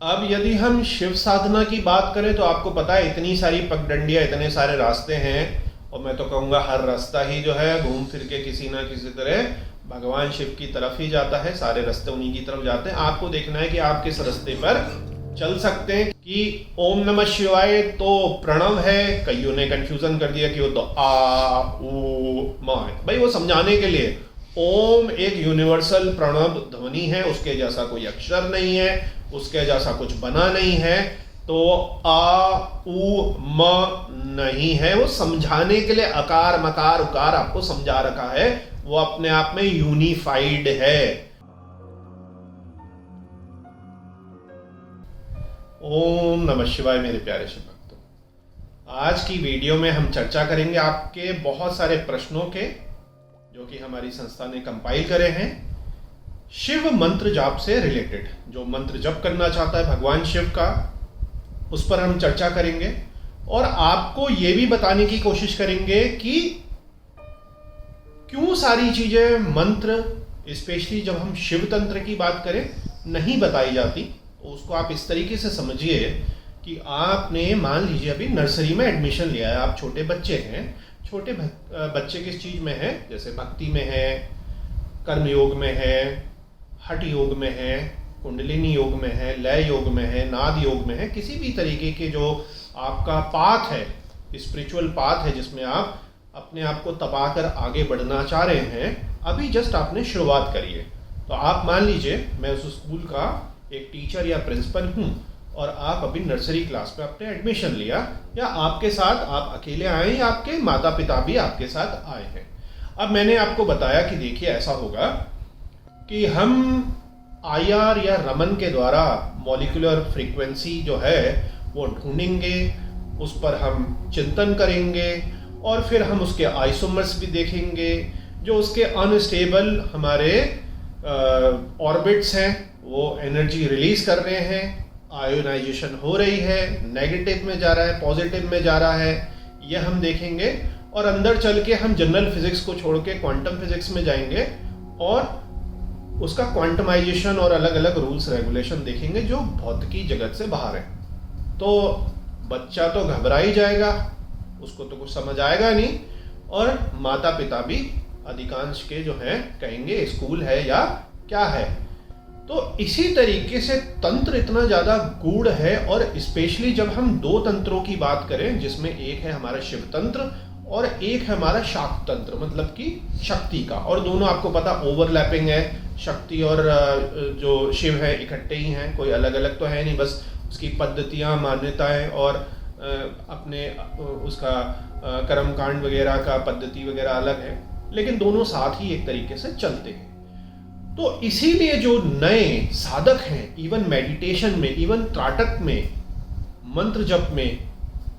अब यदि हम शिव साधना की बात करें तो आपको पता है इतनी सारी पगडंडियां, इतने सारे रास्ते हैं, और मैं तो कहूँगा हर रास्ता ही जो है घूम फिर के किसी ना किसी तरह भगवान शिव की तरफ ही जाता है। सारे रास्ते उन्हीं की तरफ जाते हैं। आपको देखना है कि आप किस रास्ते पर चल सकते हैं। कि ओम नमः शिवाय तो प्रणव है, कईयों ने कंफ्यूजन कर दिया कि वो तो आ ऊ मा है। भाई वो समझाने के लिए, ओम एक यूनिवर्सल प्रणव ध्वनि है, उसके जैसा कोई अक्षर नहीं है, उसके जैसा कुछ बना नहीं है। तो आ उ म नहीं है, वो समझाने के लिए अकार मकार उकार आपको समझा रखा है। वो अपने आप में यूनिफाइड है। ओम नमः शिवाय मेरे प्यारे शिव भक्तों, आज की वीडियो में हम चर्चा करेंगे आपके बहुत सारे प्रश्नों के, जो कि हमारी संस्था ने कंपाइल करे हैं शिव मंत्र जाप से रिलेटेड। जो मंत्र जप करना चाहता है भगवान शिव का, उस पर हम चर्चा करेंगे और आपको यह भी बताने की कोशिश करेंगे कि क्यों सारी चीजें मंत्र, स्पेशली जब हम शिव तंत्र की बात करें, नहीं बताई जाती। तो उसको आप इस तरीके से समझिए कि आपने मान लीजिए अभी नर्सरी में एडमिशन लिया है, आप छोटे बच्चे हैं। छोटे बच्चे किस चीज में है, जैसे भक्ति में है, कर्म योग में है, हठ योग में है, कुंडलिनी योग में है, लय योग में है, नाद योग में है, किसी भी तरीके के जो आपका पाथ है, स्पिरिचुअल पाथ है, जिसमें आप अपने आप को तपाकर आगे बढ़ना चाह रहे हैं, अभी जस्ट आपने शुरुआत करी है। तो आप मान लीजिए मैं उस स्कूल का एक टीचर या प्रिंसिपल हूँ और आप अभी नर्सरी क्लास में आपने एडमिशन लिया, या आपके साथ आप अकेले आए या आपके माता पिता भी आपके साथ आए हैं। अब मैंने आपको बताया कि देखिए ऐसा होगा कि हम आईआर या रमन के द्वारा मॉलिक्यूलर फ्रीक्वेंसी जो है वो ढूंढेंगे, उस पर हम चिंतन करेंगे और फिर हम उसके आइसोमर्स भी देखेंगे, जो उसके अनस्टेबल हमारे ऑर्बिट्स हैं, वो एनर्जी रिलीज कर रहे हैं, आयोनाइजेशन हो रही है, नेगेटिव में जा रहा है, पॉजिटिव में जा रहा है, यह हम देखेंगे। और अंदर चल के हम जनरल फिजिक्स को छोड़ के क्वांटम फिजिक्स में जाएंगे और उसका क्वांटमाइजेशन और अलग अलग रूल्स रेगुलेशन देखेंगे जो भौतिकी जगत से बाहर है। तो बच्चा तो घबरा ही जाएगा, उसको तो कुछ समझ आएगा नहीं, और माता पिता भी अधिकांश के जो हैं कहेंगे स्कूल है या क्या है। तो इसी तरीके से तंत्र इतना ज़्यादा गूढ़ है, और स्पेशली जब हम दो तंत्रों की बात करें, जिसमें एक है हमारा शिव तंत्र और एक है हमारा शाक्त तंत्र, मतलब कि शक्ति का, और दोनों आपको पता ओवरलैपिंग है। शक्ति और जो शिव है इकट्ठे ही हैं, कोई अलग अलग तो है नहीं, बस उसकी पद्धतियाँ, मान्यताएं और अपने उसका कर्मकांड वगैरह का पद्धति वगैरह अलग है, लेकिन दोनों साथ ही एक तरीके से चलते हैं। तो इसीलिए जो नए साधक हैं, इवन मेडिटेशन में, इवन त्राटक में, मंत्र जप में,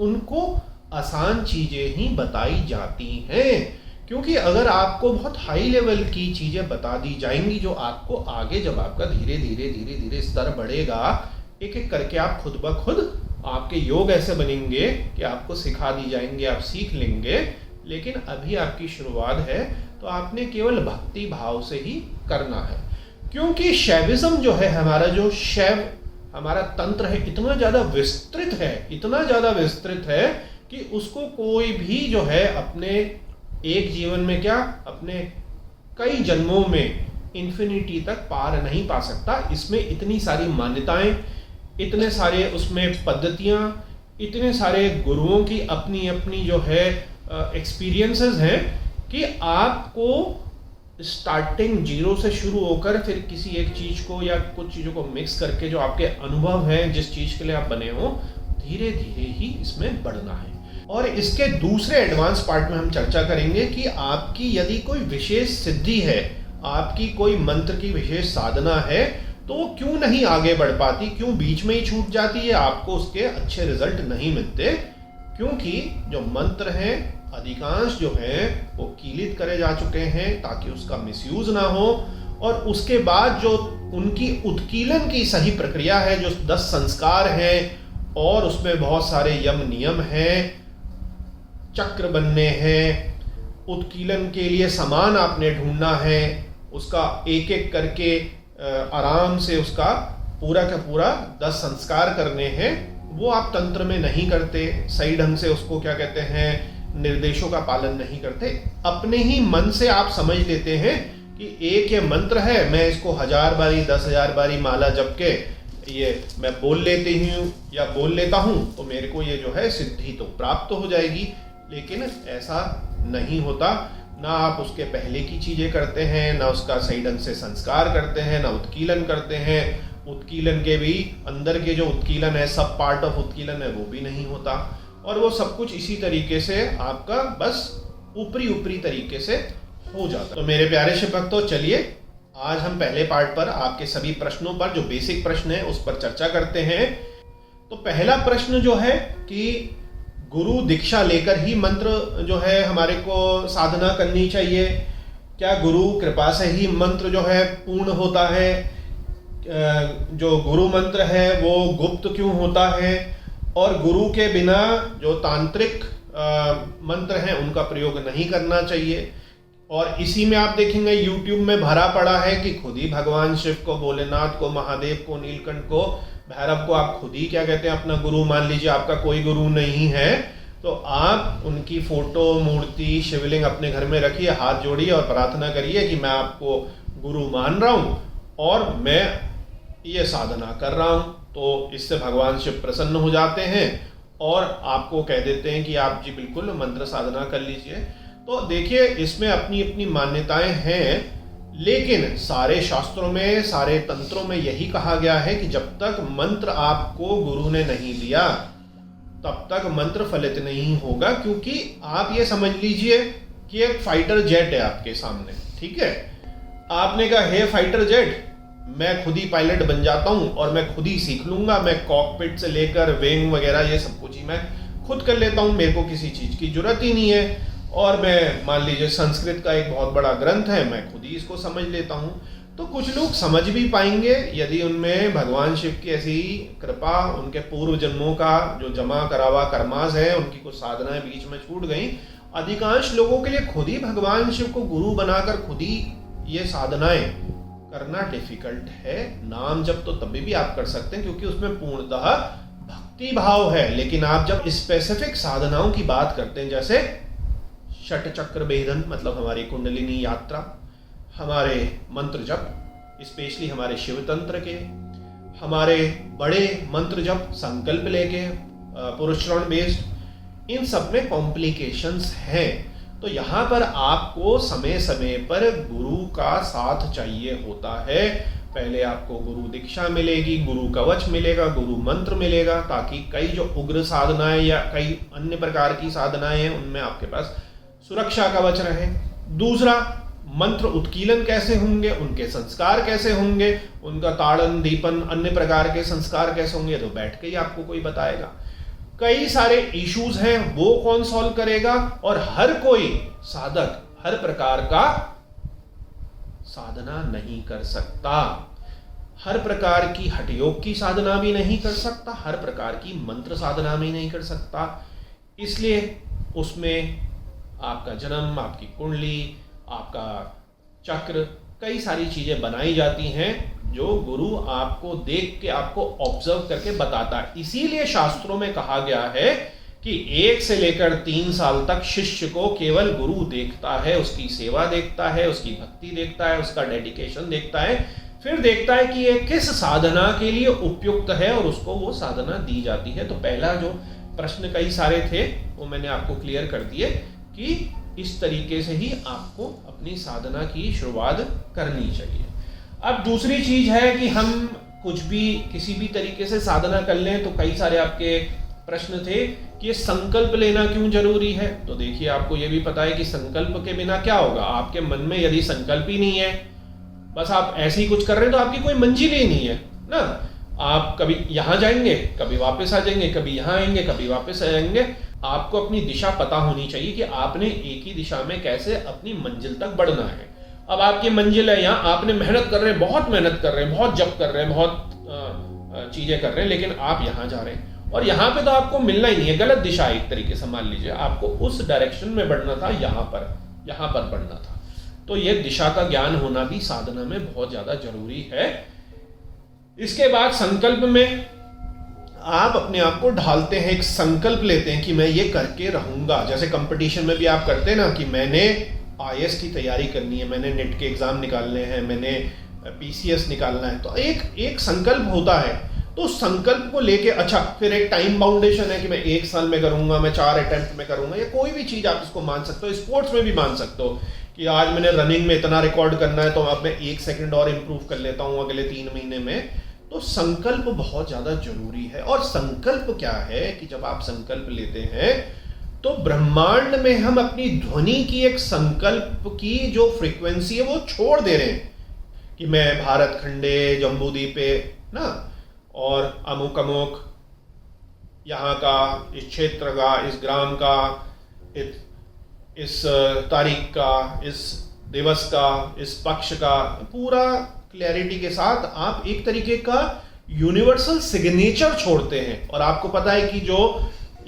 उनको आसान चीजें ही बताई जाती हैं। क्योंकि अगर आपको बहुत हाई लेवल की चीजें बता दी जाएंगी, जो आपको आगे जब आपका धीरे धीरे धीरे धीरे स्तर बढ़ेगा, एक एक करके आप खुद ब खुद आपके योग ऐसे बनेंगे कि आपको सिखा दी जाएंगे, आप सीख लेंगे। लेकिन अभी आपकी शुरुआत है, तो आपने केवल भक्ति भाव से ही करना है। क्योंकि शैविज्म जो है, हमारा जो शैव हमारा तंत्र है, इतना ज्यादा विस्तृत है, इतना ज्यादा विस्तृत है कि उसको कोई भी जो है अपने एक जीवन में क्या, अपने कई जन्मों में इन्फिनिटी तक पार नहीं पा सकता। इसमें इतनी सारी मान्यताएं, इतने सारे उसमें पद्धतियां, इतने सारे गुरुओं की अपनी अपनी जो है एक्सपीरियंसेस हैं कि आपको स्टार्टिंग जीरो से शुरू होकर फिर किसी एक चीज को या कुछ चीजों को मिक्स करके जो आपके अनुभव हैं, जिस चीज के लिए आप बने हो, धीरे धीरे ही इसमें बढ़ना है। और इसके दूसरे एडवांस पार्ट में हम चर्चा करेंगे कि आपकी यदि कोई विशेष सिद्धि है, आपकी कोई मंत्र की विशेष साधना है, तो वो क्यों नहीं आगे बढ़ पाती, क्यों बीच में ही छूट जाती है, आपको उसके अच्छे रिजल्ट नहीं मिलते। क्योंकि जो मंत्र हैं अधिकांश जो हैं वो कीलित करे जा चुके हैं ताकि उसका मिसयूज ना हो, और उसके बाद जो उनकी उत्कीलन की सही प्रक्रिया है, जो 10 संस्कार हैं और उसमें बहुत सारे यम नियम हैं, चक्र बनने हैं, उत्कीलन के लिए सामान आपने ढूंढना है, उसका एक एक करके आराम से उसका पूरा का पूरा 10 संस्कार करने हैं, वो आप तंत्र में नहीं करते, सही ढंग से उसको क्या कहते हैं निर्देशों का पालन नहीं करते। अपने ही मन से आप समझ लेते हैं कि एक ये मंत्र है, मैं इसको 1000 बारी 10,000 बारी माला जप के ये मैं बोल लेती हूँ या बोल लेता हूँ तो मेरे को ये जो है सिद्धि तो प्राप्त हो जाएगी। लेकिन ऐसा नहीं होता। ना आप उसके पहले की चीजें करते हैं, ना उसका सही ढंग से संस्कार करते हैं, ना उत्कीलन करते हैं। उत्कीलन के भी अंदर के जो उत्कीलन है, सब पार्ट ऑफ उत्कीलन है, वो भी नहीं होता। और वो सब कुछ इसी तरीके से आपका बस ऊपरी तरीके से हो जाता। तो मेरे प्यारे शिव भक्तों, चलिए आज हम पहले पार्ट पर आपके सभी प्रश्नों पर, जो बेसिक प्रश्न है उस पर चर्चा करते हैं। तो पहला प्रश्न जो है कि गुरु दीक्षा लेकर ही मंत्र जो है हमारे को साधना करनी चाहिए, क्या गुरु कृपा से ही मंत्र जो है पूर्ण होता है, जो गुरु मंत्र है वो गुप्त क्यों होता है, और गुरु के बिना जो तांत्रिक मंत्र हैं उनका प्रयोग नहीं करना चाहिए। और इसी में आप देखेंगे YouTube में भरा पड़ा है कि खुद ही भगवान शिव को, भोलेनाथ को, महादेव को, नीलकंठ को, भैरव को आप खुद ही क्या कहते हैं अपना गुरु मान लीजिए। आपका कोई गुरु नहीं है तो आप उनकी फोटो, मूर्ति, शिवलिंग अपने घर में रखिए, हाथ जोड़िए और प्रार्थना करिए कि मैं आपको गुरु मान रहा हूँ और मैं ये साधना कर रहा हूँ। तो इससे भगवान शिव प्रसन्न हो जाते हैं और आपको कह देते हैं कि आप जी बिल्कुल मंत्र साधना कर लीजिए। तो देखिए इसमें अपनी अपनी मान्यताएं हैं, लेकिन सारे शास्त्रों में, सारे तंत्रों में यही कहा गया है कि जब तक मंत्र आपको गुरु ने नहीं दिया तब तक मंत्र फलित नहीं होगा। क्योंकि आप ये समझ लीजिए कि एक फाइटर जेट है आपके सामने, ठीक है। आपने कहा हे फाइटर जेट, मैं खुद ही पायलट बन जाता हूं और मैं खुद ही सीख लूंगा, मैं कॉकपिट से लेकर विंग वगैरह ये सब कुछ ही मैं खुद कर लेता हूं, मेरे को किसी चीज की जरूरत ही नहीं है। और मैं मान लीजिए संस्कृत का एक बहुत बड़ा ग्रंथ है, मैं खुद ही इसको समझ लेता हूं। तो कुछ लोग समझ भी पाएंगे यदि उनमें भगवान शिव की ऐसी कृपा, उनके पूर्व जन्मों का जो जमा करावा कर्मास है, उनकी कुछ साधनाएं बीच में छूट गई। अधिकांश लोगों के लिए खुद ही भगवान शिव को गुरु बनाकर खुद ही ये साधनाएं करना डिफिकल्ट है। नाम जब तो तभी भी आप कर सकते हैं क्योंकि उसमें पूर्णतः भक्ति भाव है। लेकिन आप जब स्पेसिफिक साधनाओं की बात करते हैं, जैसे षट चक्र भेदन, मतलब हमारी कुंडलिनी यात्रा, हमारे मंत्र जप, स्पेशली हमारे शिव तंत्र के, हमारे बड़े मंत्र जप संकल्प लेके पुरुषरण बेस्ड, इन सब में कॉम्प्लिकेशंस हैं। तो यहाँ पर आपको समय समय पर गुरु का साथ चाहिए होता है। पहले आपको गुरु दीक्षा मिलेगी, गुरु कवच मिलेगा, गुरु मंत्र मिलेगा, ताकि कई जो उग्र साधनाएं या कई अन्य प्रकार की साधनाएं हैं उनमें आपके पास सुरक्षा कवच रहे। दूसरा, मंत्र उत्कीलन कैसे होंगे, उनके संस्कार कैसे होंगे, उनका ताड़न, दीपन, अन्य प्रकार के संस्कार कैसे होंगे, तो बैठ के ही आपको कोई बताएगा। कई सारे इश्यूज हैं, वो कौन सॉल्व करेगा। और हर कोई साधक हर प्रकार का साधना नहीं कर सकता, हर प्रकार की हठयोग की साधना भी नहीं कर सकता, हर प्रकार की मंत्र साधना भी नहीं कर सकता। इसलिए उसमें आपका जन्म, आपकी कुंडली, आपका चक्र, कई सारी चीजें बनाई जाती हैं जो गुरु आपको देख के, आपको ऑब्जर्व करके बताता है। इसीलिए शास्त्रों में कहा गया है कि 1 से लेकर 3 साल तक शिष्य को केवल गुरु देखता है, उसकी सेवा देखता है, उसकी भक्ति देखता है, उसका डेडिकेशन देखता है, फिर देखता है कि ये किस साधना के लिए उपयुक्त है और उसको वो साधना दी जाती है। तो पहला जो प्रश्न कई सारे थे वो मैंने आपको क्लियर कर दिए कि इस तरीके से ही आपको अपनी साधना की शुरुआत करनी चाहिए। अब दूसरी चीज है कि हम कुछ भी किसी भी तरीके से साधना कर लें, तो कई सारे आपके प्रश्न थे कि ये संकल्प लेना क्यों जरूरी है। तो देखिए आपको ये भी पता है कि संकल्प के बिना क्या होगा, आपके मन में यदि संकल्प ही नहीं है, बस आप ऐसे ही कुछ कर रहे हैं, तो आपकी कोई मंजिल ही नहीं है ना। आप कभी यहाँ जाएंगे, कभी वापस आ जाएंगे, कभी यहाँ आएंगे, कभी वापस आ जाएंगे। आपको अपनी दिशा पता होनी चाहिए कि आपने एक ही दिशा में कैसे अपनी मंजिल तक बढ़ना है। अब आपकी मंजिल है यहाँ, आपने मेहनत कर रहे हैं, बहुत मेहनत कर रहे हैं, बहुत जप कर रहे हैं, बहुत चीजें कर रहे हैं, लेकिन आप यहाँ जा रहे हैं और यहाँ पे तो आपको मिलना ही नहीं है, गलत दिशा है एक तरीके से। मान लीजिए आपको उस डायरेक्शन में बढ़ना था, यहाँ पर बढ़ना था। तो ये दिशा का ज्ञान होना भी साधना में बहुत ज्यादा जरूरी है। इसके बाद संकल्प में आप अपने आप को ढालते हैं, एक संकल्प लेते हैं कि मैं ये करके रहूंगा। जैसे कंपटीशन में भी आप करते हैं ना कि मैंने आईएएस की तैयारी करनी है, मैंने नेट के एग्जाम निकालने हैं, मैंने पीसीएस निकालना है, तो एक संकल्प होता है। तो संकल्प को लेके अच्छा फिर एक टाइम बाउंडेशन है कि मैं 1 साल में करूंगा, मैं 4 अटेम्प्ट में करूंगा, या कोई भी चीज आप इसको मान सकते हो। स्पोर्ट्स में भी मान सकते हो कि आज मैंने रनिंग में इतना रिकॉर्ड करना है तो अब मैं 1 सेकंड और इम्प्रूव कर लेता हूं अगले 3 महीने में। तो संकल्प बहुत ज्यादा जरूरी है। और संकल्प क्या है कि जब आप संकल्प लेते हैं तो ब्रह्मांड में हम अपनी ध्वनि की एक संकल्प की जो फ्रीक्वेंसी है वो छोड़ दे रहे हैं कि मैं भारत खंडे जम्बूद्वीपे ना और अमुक अमुक यहाँ का, इस क्षेत्र का, इस ग्राम का, इस तारीख का, इस दिवस का, इस पक्ष का, पूरा क्लैरिटी के साथ आप एक तरीके का यूनिवर्सल सिग्नेचर छोड़ते हैं। और आपको पता है कि जो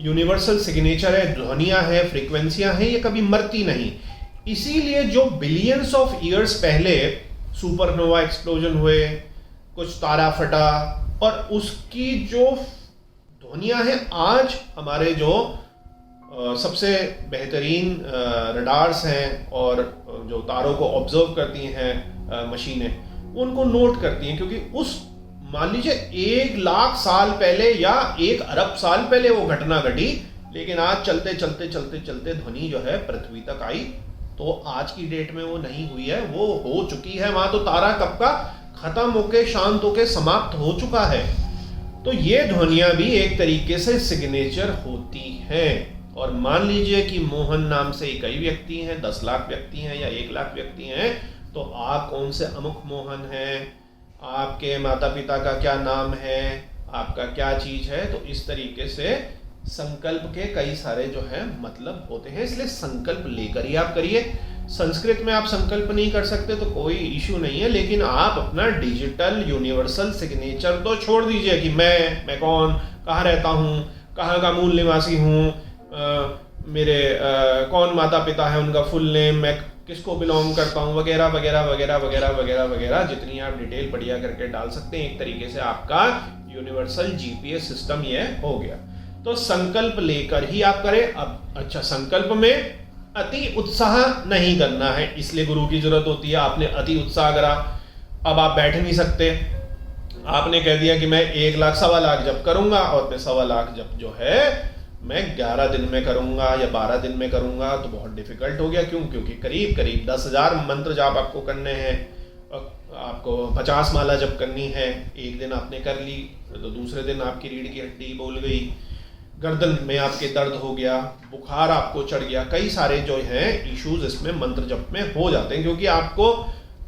यूनिवर्सल सिग्नेचर है, ध्वनियां हैं, फ्रीक्वेंसियां हैं, ये कभी मरती नहीं। इसीलिए जो बिलियंस ऑफ ईयर्स पहले सुपरनोवा एक्सप्लोजन हुए, कुछ तारा फटा और उसकी जो ध्वनियां हैं, आज हमारे जो सबसे बेहतरीन रडार्स हैं और जो तारों को ऑब्जर्व करती हैं मशीनें, उनको नोट करती हैं। क्योंकि उस मान लीजिए 1 लाख साल पहले या 1 अरब साल पहले वो घटना घटी, लेकिन आज चलते चलते चलते चलते ध्वनि जो है पृथ्वी तक आई। तो आज की डेट में वो नहीं हुई है, वो हो चुकी है। वहां तो तारा कब का खत्म होके, शांत होके, समाप्त हो चुका है। तो ये ध्वनियां भी एक तरीके से सिग्नेचर होती हैं। और मान लीजिए कि मोहन नाम से कई व्यक्ति हैं, 10 लाख व्यक्ति हैं या 1 लाख व्यक्ति हैं, तो आप कौन से अमुक मोहन हैं, आपके माता पिता का क्या नाम है, आपका क्या चीज है। तो इस तरीके से संकल्प के कई सारे जो है मतलब होते हैं। इसलिए संकल्प लेकर ही आप करिए। संस्कृत में आप संकल्प नहीं कर सकते तो कोई इश्यू नहीं है, लेकिन आप अपना डिजिटल यूनिवर्सल सिग्नेचर तो छोड़ दीजिए कि मैं कौन, कहाँ रहता हूँ, कहाँ का मूल निवासी हूँ, मेरे कौन माता पिता है, उनका फुल नेम, मैं किसको बिलोंग करता हूँ, वगैरह वगैरह वगैरह वगैरह वगैरह वगैरह, जितनी आप डिटेल बढ़िया करके डाल सकते हैं। एक तरीके से आपका यूनिवर्सल जीपीएस सिस्टम ये हो गया। तो संकल्प लेकर ही आप करें। अब अच्छा, संकल्प में अति उत्साह नहीं करना है, इसलिए गुरु की जरूरत होती है। आपने अति उत्साह करा, अब आप बैठ नहीं सकते। आपने कह दिया कि मैं 1 लाख 1.25 लाख जप करूंगा और मैं 1.25 लाख जप जो है मैं 11 दिन में करूंगा या 12 दिन में करूंगा, तो बहुत डिफिकल्ट हो गया। क्यों? क्योंकि करीब करीब 10,000 मंत्र जाप आपको करने हैं, आपको 50 माला जप करनी है। एक दिन आपने कर ली तो दूसरे दिन आपकी रीढ़ की हड्डी बोल गई, गर्दन में आपके दर्द हो गया, बुखार आपको चढ़ गया। कई सारे जो हैं इश्यूज इसमें मंत्र जप में हो जाते हैं, क्योंकि आपको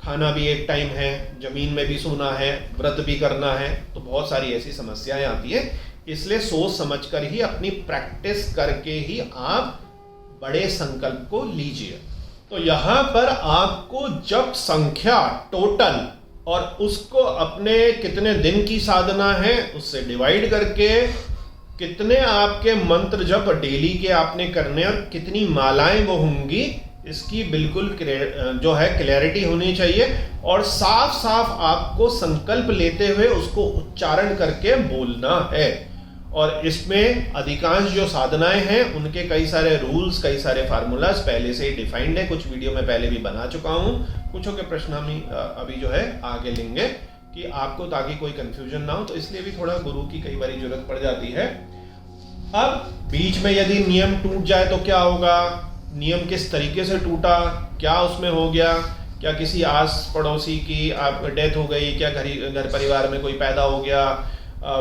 खाना भी एक टाइम है, जमीन में भी सोना है, व्रत भी करना है, तो बहुत सारी ऐसी समस्याएं आती है। इसलिए सोच समझकर ही, अपनी प्रैक्टिस करके ही आप बड़े संकल्प को लीजिए। तो यहां पर आपको जप संख्या टोटल और उसको अपने कितने दिन की साधना है उससे डिवाइड करके, कितने आपके मंत्र जप डेली के आपने करने और कितनी मालाएं वो होंगी, इसकी बिल्कुल जो है क्लैरिटी होनी चाहिए। और साफ साफ आपको संकल्प लेते हुए उसको उच्चारण करके बोलना है। और इसमें अधिकांश जो साधनाएं हैं उनके कई सारे रूल्स, कई सारे फार्मूलाज पहले से ही डिफाइंड है। कुछ वीडियो में पहले भी बना चुका हूं। कुछों के प्रश्न हम अभी जो है आगे लेंगे कि आपको, ताकि कोई कंफ्यूजन ना हो। तो इसलिए भी थोड़ा गुरु की कई बार जरूरत पड़ जाती है। अब बीच में यदि नियम टूट जाए तो क्या होगा, नियम किस तरीके से टूटा, क्या उसमें हो गया, क्या किसी आस पड़ोसी की आप डेथ हो गई, क्या घर परिवार में कोई पैदा हो गया,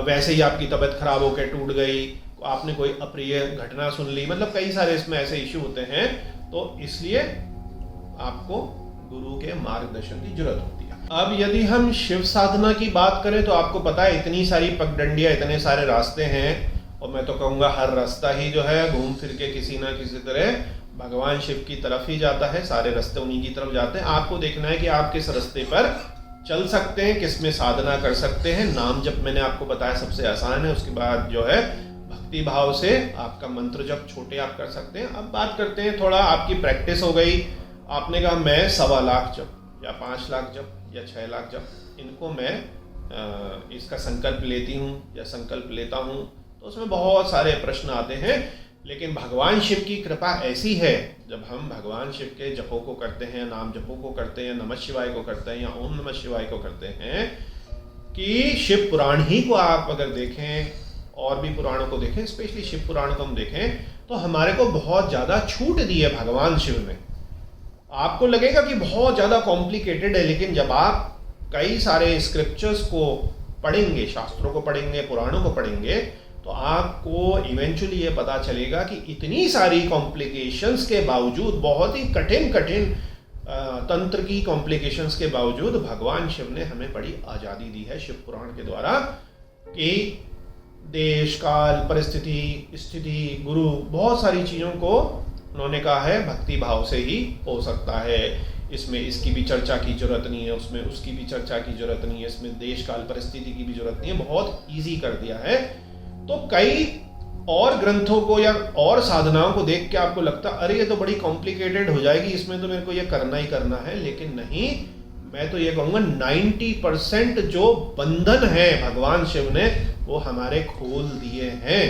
वैसे ही आपकी तबीयत खराब होकर टूट गई, आपने कोई अप्रिय घटना सुन ली, मतलब कई सारे इसमें ऐसे इश्यू होते हैं। तो इसलिए आपको गुरु के मार्गदर्शन की जरूरत होती है। अब यदि हम शिव साधना की बात करें तो आपको पता है इतनी सारी पगडंडियां, इतने सारे रास्ते हैं, और मैं तो कहूँगा हर रास्ता ही जो है घूम फिर के किसी ना किसी तरह भगवान शिव की तरफ ही जाता है। सारे रास्ते उन्हीं की तरफ जाते हैं। आपको देखना है कि आप किस रास्ते पर चल सकते हैं, किस में साधना कर सकते हैं। नाम जप मैंने आपको बताया सबसे आसान है। उसके बाद जो है भक्ति भाव से आपका मंत्र जप छोटे आप कर सकते हैं। अब बात करते हैं, थोड़ा आपकी प्रैक्टिस हो गई, आपने कहा मैं 1.25 लाख जप या 5 लाख जप या 6 लाख जप, इनको मैं इसका संकल्प लेती हूँ या संकल्प लेता हूँ, तो उसमें बहुत सारे प्रश्न आते हैं। लेकिन भगवान शिव की कृपा ऐसी है, जब हम भगवान शिव के जपों को करते हैं, नाम जपों को करते हैं, नमः शिवाय को करते हैं या ओम नमः शिवाय को करते हैं, कि शिव पुराण ही को आप अगर देखें और भी पुराणों को देखें, स्पेशली शिव पुराण को हम देखें, तो हमारे को बहुत ज़्यादा छूट दी है भगवान शिव ने। आपको लगेगा कि बहुत ज़्यादा कॉम्प्लिकेटेड है, लेकिन जब आप कई सारे स्क्रिप्चर्स को पढ़ेंगे, शास्त्रों को पढ़ेंगे, पुराणों को पढ़ेंगे, तो आपको इवेंचुअली ये पता चलेगा कि इतनी सारी कॉम्प्लिकेशंस के बावजूद, बहुत ही कठिन तंत्र की कॉम्प्लिकेशंस के बावजूद भगवान शिव ने हमें बड़ी आज़ादी दी है शिव पुराण के द्वारा, कि देश काल परिस्थिति स्थिति गुरु बहुत सारी चीज़ों को उन्होंने कहा है भक्ति भाव से ही हो सकता है। इसमें इसकी भी चर्चा की जरूरत नहीं है, उसमें उसकी भी चर्चा की जरूरत नहीं है, इसमें देश काल परिस्थिति की भी जरूरत नहीं है, बहुत ईजी कर दिया है। तो कई और ग्रंथों को या और साधनाओं को देख के आपको लगता अरे ये तो बड़ी कॉम्प्लिकेटेड हो जाएगी, इसमें तो मेरे को ये करना ही करना है, लेकिन नहीं, मैं तो ये कहूँगा 90% जो बंधन है भगवान शिव ने वो हमारे खोल दिए हैं,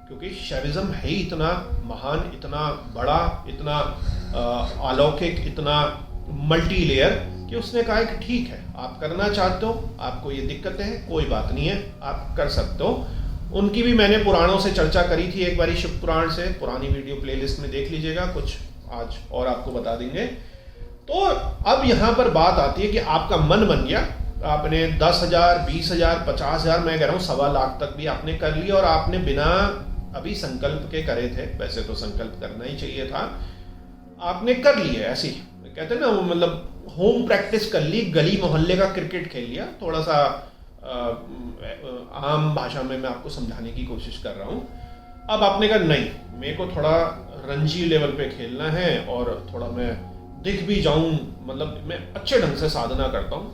क्योंकि शैविज्म है ही इतना महान, इतना बड़ा, इतना अलौकिक, इतना मल्टी लेयर, कि उसने कहा कि ठीक है आप करना चाहते हो, आपको ये दिक्कतें हैं, कोई बात नहीं है, आप कर सकते हो। उनकी भी मैंने पुराणों से चर्चा करी थी एक बारी शिव पुराण से, पुरानी वीडियो प्लेलिस्ट में देख लीजिएगा, कुछ आज और आपको बता देंगे। तो अब यहाँ पर बात आती है कि आपका मन बन गया, आपने 10,000, 20,000, 50,000, मैं कह रहा हूँ 1.25 लाख तक भी आपने कर लिया, और आपने बिना अभी संकल्प के करे थे, वैसे तो संकल्प करना ही चाहिए था, आपने कर लिया ऐसे ही, कहते हैं ना, वो मतलब होम प्रैक्टिस कर ली, गली मोहल्ले का क्रिकेट खेल लिया, थोड़ा सा आम भाषा में मैं आपको समझाने की कोशिश कर रहा हूँ। अब आपने कहा नहीं, मेरे को थोड़ा रणजी लेवल पे खेलना है और थोड़ा मैं दिख भी जाऊं, मतलब मैं अच्छे ढंग से साधना करता हूं।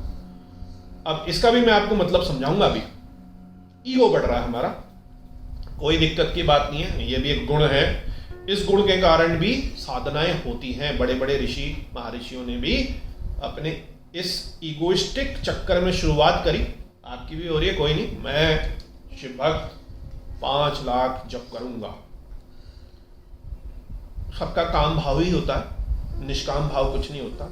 अब इसका भी मैं आपको मतलब समझाऊंगा। अभी ईगो बढ़ रहा है हमारा, कोई दिक्कत की बात नहीं है, ये भी एक गुण है, इस गुण के कारण भी साधनाएं होती हैं। बड़े बड़े ऋषि महर्षियों ने भी अपने इस ईगोइस्टिक चक्कर में शुरुआत करी, आपकी भी हो रही है, कोई नहीं, मैं शिव भक्त 5 लाख जप करूंगा। सबका काम भाव ही होता है, निष्काम भाव कुछ नहीं होता।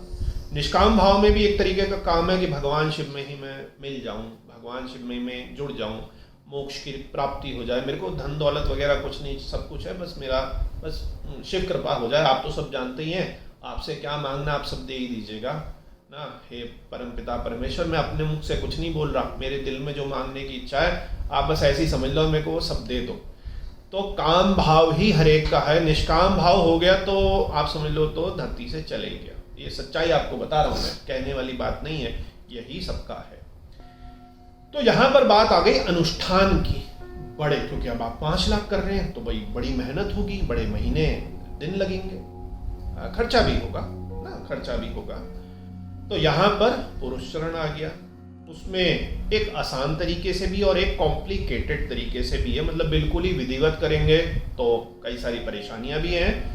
निष्काम भाव में भी एक तरीके का काम है कि भगवान शिव में ही मैं मिल जाऊं, भगवान शिव में मैं जुड़ जाऊं, मोक्ष की प्राप्ति हो जाए, मेरे को धन दौलत वगैरह कुछ नहीं, सब कुछ है, बस मेरा बस शिव कृपा हो जाए। आप तो सब जानते ही हैं, आपसे क्या मांगना आप सब दे ही दीजिएगा ना। हे परमपिता परमेश्वर, मैं अपने मुख से कुछ नहीं बोल रहा, मेरे दिल में जो मांगने की इच्छा है आप बस ऐसे ही समझ लो, मेरे को वो सब दे दो। तो काम भाव ही हर एक का है, निष्काम भाव हो गया तो आप समझ लो तो धरती से चले गया। ये सच्चाई आपको बता रहा हूं मैं, कहने वाली बात नहीं है, यही सबका है। तो यहां पर बात आ गई अनुष्ठान की, बड़े, क्योंकि अब आप 5 लाख कर रहे हैं तो भाई बड़ी मेहनत होगी, बड़े महीने दिन लगेंगे, खर्चा भी होगा ना, खर्चा भी होगा। तो यहां पर पुरुष चरण आ गया, उसमें एक आसान तरीके से भी और एक कॉम्प्लिकेटेड तरीके से भी है, मतलब बिल्कुल ही विधिवत करेंगे तो कई सारी परेशानियां भी हैं।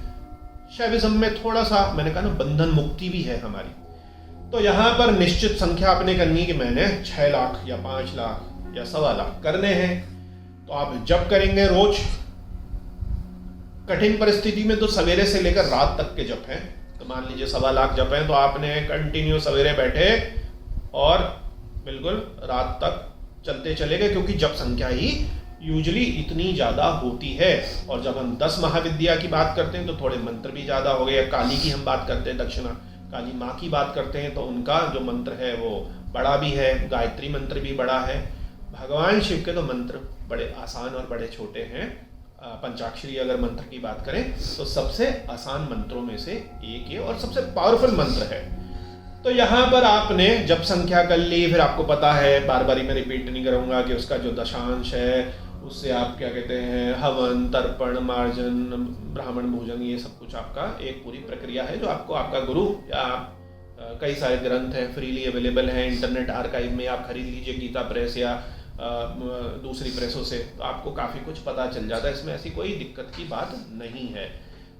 शैविज्म में थोड़ा सा मैंने कहा ना, बंधन मुक्ति भी है हमारी। तो यहां पर निश्चित संख्या आपने करनी कि मैंने 6 लाख या 5 लाख या 1.25 लाख करने हैं, तो आप जब करेंगे रोज, कठिन परिस्थिति में तो सवेरे से लेकर रात तक के जप हैं। तो मान लीजिए 1.25 लाख जप हैं, तो आपने कंटिन्यू सवेरे बैठे और बिल्कुल रात तक चलते चले गए, क्योंकि जप संख्या ही यूजुअली इतनी ज़्यादा होती है। और जब हम 10 महाविद्या की बात करते हैं तो थोड़े मंत्र भी ज़्यादा हो गए। काली की हम बात करते हैं, दक्षिणा काली माँ की बात करते हैं, तो उनका जो मंत्र है वो बड़ा भी है, गायत्री मंत्र भी बड़ा है। भगवान शिव के तो मंत्र बड़े आसान और बड़े छोटे हैं। पंचाक्षरी अगर मंत्र की बात करें तो सबसे आसान मंत्रों में से एक है और सबसे पावरफुल मंत्र है। तो यहाँ पर आपने जप संख्या कर ली, फिर आपको पता है, बार बार मैं रिपीट नहीं करूँगा कि उसका जो दशांश है उससे आप क्या कहते हैं, हवन, तर्पण, मार्जन, ब्राह्मण भोजन, ये सब कुछ आपका एक पूरी प्रक्रिया है जो आपको आपका गुरु या कई सारे ग्रंथ हैं फ्रीली अवेलेबल हैं इंटरनेट आर्काइव में, आप खरीद लीजिए गीता प्रेस या दूसरी प्रेसों से, तो आपको काफ़ी कुछ पता चल जाता है। इसमें ऐसी कोई दिक्कत की बात नहीं है।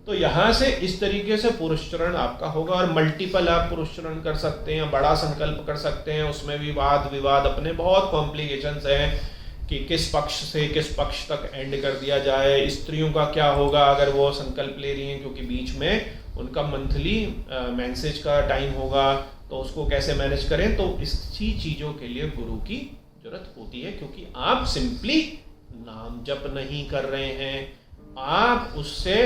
तो यहाँ से इस तरीके से पुरुषचरण आपका होगा। और मल्टीपल आप पुरुषचरण कर सकते हैं, बड़ा संकल्प कर सकते हैं, उसमें भी वाद विवाद अपने बहुत कॉम्प्लिकेशंस हैं कि किस पक्ष से किस पक्ष तक एंड कर दिया जाए। स्त्रियों का क्या होगा अगर वो संकल्प ले रही हैं, क्योंकि बीच में उनका मंथली मेंसेज का टाइम होगा, तो उसको कैसे मैनेज करें। तो इसी चीज़ों के लिए गुरु की जरूरत होती है, क्योंकि आप सिंपली नाम जप नहीं कर रहे हैं, आप उससे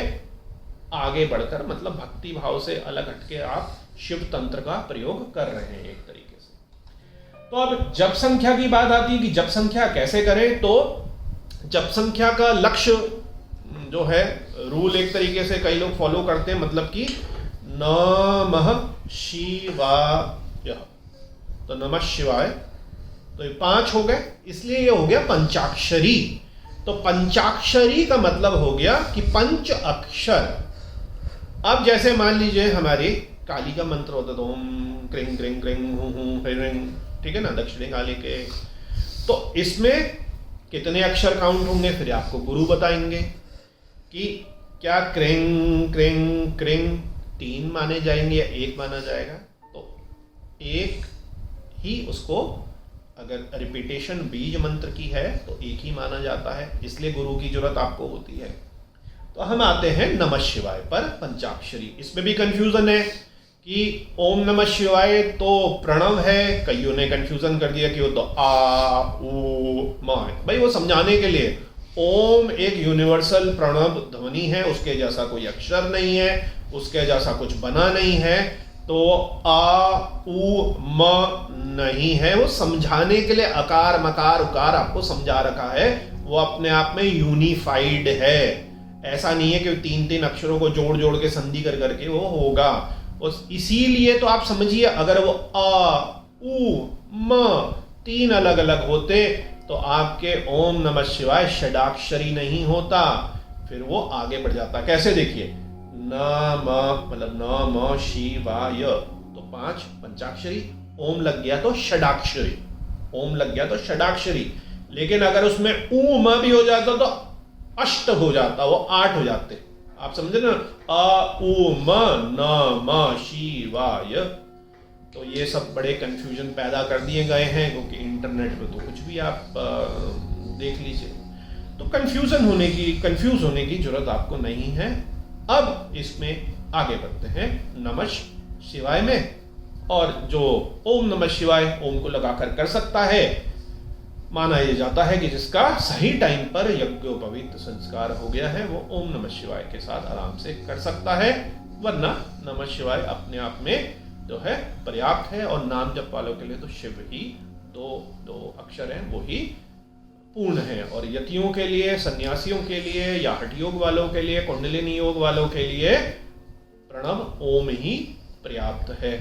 आगे बढ़कर मतलब भक्ति भाव से अलग हटके आप शिव तंत्र का प्रयोग कर रहे हैं एक तरीके से। तो अब जप संख्या की बात आती है कि जप संख्या कैसे करें। तो जप संख्या का लक्ष्य जो है, रूल एक तरीके से कई लोग फॉलो करते हैं, मतलब कि नमः शिवाय। तो नमः शिवाय, तो ये 5 हो गए, इसलिए ये हो गया पंचाक्षरी। तो पंचाक्षरी का मतलब हो गया कि पंच अक्षर। अब जैसे मान लीजिए हमारी काली का मंत्र होता है, तो ओम क्रिंग क्रिंग क्रिंग हूं हूं हिरिंग, ठीक है ना, दक्षिणी काली के। तो इसमें कितने अक्षर काउंट होंगे फिर आपको गुरु बताएंगे कि क्या क्रिंग क्रिंग क्रिंग 3 माने जाएंगे या 1 माना जाएगा। तो 1 ही उसको, अगर रिपीटेशन बीज मंत्र की है तो 1 ही माना जाता है, इसलिए गुरु की जरूरत आपको होती है। तो हम आते हैं नमः शिवाय पर, पंचाक्षरी। इसमें भी कंफ्यूजन है कि ओम नमः शिवाय तो प्रणव है, कईयों ने कंफ्यूजन कर दिया कि वो तो आ ऊ म है। भाई वो समझाने के लिए, ओम एक यूनिवर्सल प्रणव ध्वनि है, उसके जैसा कोई अक्षर नहीं है, उसके जैसा कुछ बना नहीं है। तो आ उ म नहीं है, वो समझाने के लिए अकार मकार उकार आपको समझा रखा है, वो अपने आप में यूनिफाइड है। ऐसा नहीं है कि 3-3 अक्षरों को जोड़ जोड़ के संधि कर करके वो होगा। इसीलिए तो आप समझिए, अगर वो आ उ म 3 अलग अलग होते तो आपके ओम नमः शिवाय षडाक्षरी नहीं होता, फिर वो आगे बढ़ जाता। कैसे देखिए, नम मतलब नम शिवाय, तो 5 पंचाक्षरी, ओम लग गया तो षडाक्षरी, ओम लग गया तो षडाक्षरी। लेकिन अगर उसमें ऊ म भी हो जाता तो अष्ट हो जाता, वो 8 हो जाते। आप समझे ना, अ उ म नम शिवाय। तो ये सब बड़े कंफ्यूजन पैदा कर दिए गए हैं, क्योंकि इंटरनेट पे तो कुछ भी आप देख लीजिए। तो कंफ्यूज होने की जरूरत आपको नहीं है। अब इसमें आगे बढ़ते हैं नमः शिवाय में। और जो ओम नमः शिवाय ओम को लगाकर कर सकता है, माना यह जाता है कि जिसका सही टाइम पर यज्ञोपवीत संस्कार हो गया है, वो ओम नमः शिवाय के साथ आराम से कर सकता है। वरना नमः शिवाय अपने आप में जो है पर्याप्त है, और नाम जप वालों के लिए तो शिव ही दो अक्षर हैं, वो ही पूर्ण है। और यतियों के लिए, सन्यासियों के लिए, या हठ योग वालों के लिए, कुंडलिनी योग वालों के लिए प्रणव ओम ही पर्याप्त है।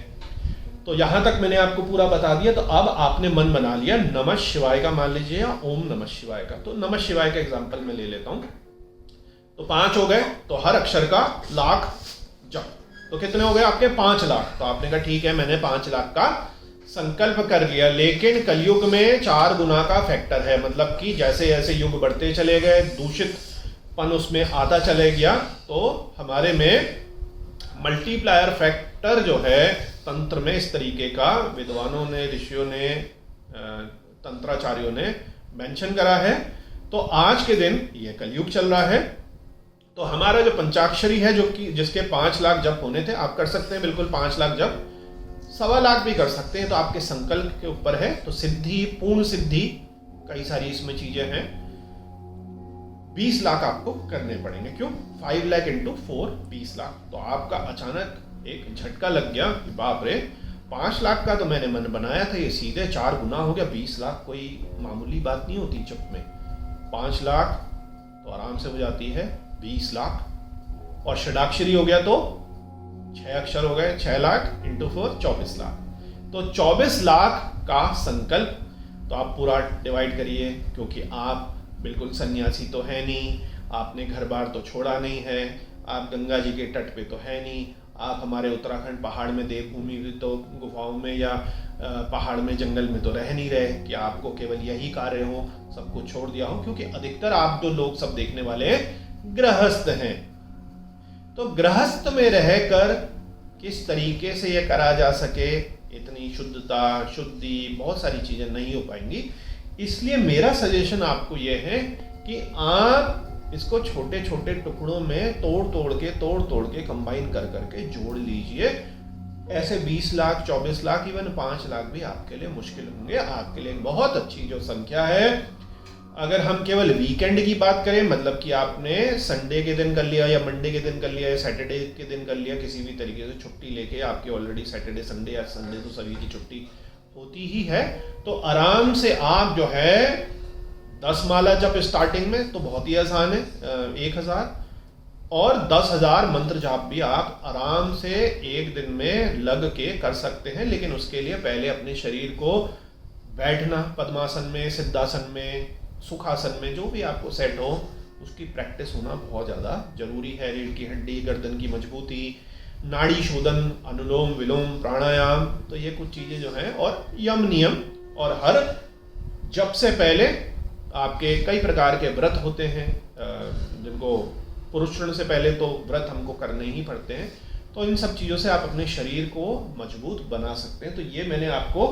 तो यहां तक मैंने आपको पूरा बता दिया। तो अब आपने मन बना लिया नमः शिवाय का, मान लीजिए, या ओम नमः शिवाय का। तो नमः शिवाय का एग्जांपल मैं ले लेता हूं। तो 5 हो गए, तो हर अक्षर का लाख जप, तो कितने हो गए आपके 5 लाख। तो आपने कहा ठीक है, मैंने 5 लाख का संकल्प कर लिया। लेकिन कलयुग में 4 गुना का फैक्टर है, मतलब कि जैसे जैसे युग बढ़ते चले गए, दूषितपन उसमें आता चले गया, तो हमारे में मल्टीप्लायर फैक्टर जो है तंत्र में इस तरीके का विद्वानों ने, ऋषियों ने, तंत्राचार्यों ने मेंशन करा है। तो आज के दिन ये कलयुग चल रहा है, तो हमारा जो पंचाक्षरी है, जो कि जिसके 5 लाख जप होने थे, आप कर सकते हैं बिल्कुल 5 लाख जप, 1.25 लाख भी कर सकते हैं, तो आपके संकल्प के ऊपर है। तो सिद्धि, पूर्ण सिद्धि, कई सारी इसमें चीजें हैं। 20 लाख आपको करने पड़ेंगे। क्यों? 5 लाख इंटू 4 20 लाख। तो आपका अचानक एक झटका लग गया कि बाप रे, 5 लाख का तो मैंने मन बनाया था, ये सीधे 4 गुना हो गया। 20 लाख कोई मामूली बात नहीं होती जप में। 5 लाख तो आराम से हो जाती है 20 लाख, और षडाक्षरी हो गया तो 6 अक्षर हो गए, 6 लाख इंटू 4 24 लाख। तो 24 लाख का संकल्प तो आप पूरा डिवाइड करिए, क्योंकि आप बिल्कुल सन्यासी तो है नहीं, आपने घर बार तो छोड़ा नहीं है, आप गंगा जी के तट पे तो है नहीं, आप हमारे उत्तराखंड पहाड़ में देवभूमि तो गुफाओं में या पहाड़ में जंगल में तो रह नहीं रहे कि आपको केवल यही कार्य हो, सब कुछ छोड़ दिया हो। क्योंकि अधिकतर आप जो लोग सब देखने वाले हैं गृहस्थ हैं। तो गृहस्थ में रहकर किस तरीके से ये करा जा सके, इतनी शुद्धता, शुद्धि, बहुत सारी चीजें नहीं हो पाएंगी। इसलिए मेरा सजेशन आपको ये है कि आप इसको छोटे छोटे टुकड़ों में तोड़ तोड़ के कंबाइन कर करके जोड़ लीजिए। ऐसे 20 लाख, 24 लाख, इवन 5 लाख भी आपके लिए मुश्किल होंगे। आपके लिए बहुत अच्छी जो संख्या है। अगर हम केवल वीकेंड की बात करें, मतलब कि आपने संडे के दिन कर लिया या मंडे के दिन कर लिया या सैटरडे के दिन कर लिया, किसी भी तरीके से छुट्टी लेके, आपकी ऑलरेडी सैटरडे संडे या संडे तो सभी की छुट्टी होती ही है, तो आराम से आप जो है 10 माला जप स्टार्टिंग में तो बहुत ही आसान है, 1000, और 10,000 मंत्र जाप भी आप आराम से एक दिन में लग के कर सकते हैं। लेकिन उसके लिए पहले अपने शरीर को बैठना, पद्मासन में, सिद्धासन में, सुखासन में, जो भी आपको सेट हो, उसकी प्रैक्टिस होना बहुत ज़्यादा जरूरी है। रीढ़ की हड्डी, गर्दन की मजबूती, नाड़ी शोधन, अनुलोम विलोम, प्राणायाम, तो ये कुछ चीज़ें जो हैं, और यम नियम। और हर जप से पहले आपके कई प्रकार के व्रत होते हैं, जिनको पुरुषण से पहले तो व्रत हमको करने ही पड़ते हैं। तो इन सब चीज़ों से आप अपने शरीर को मजबूत बना सकते हैं। तो ये मैंने आपको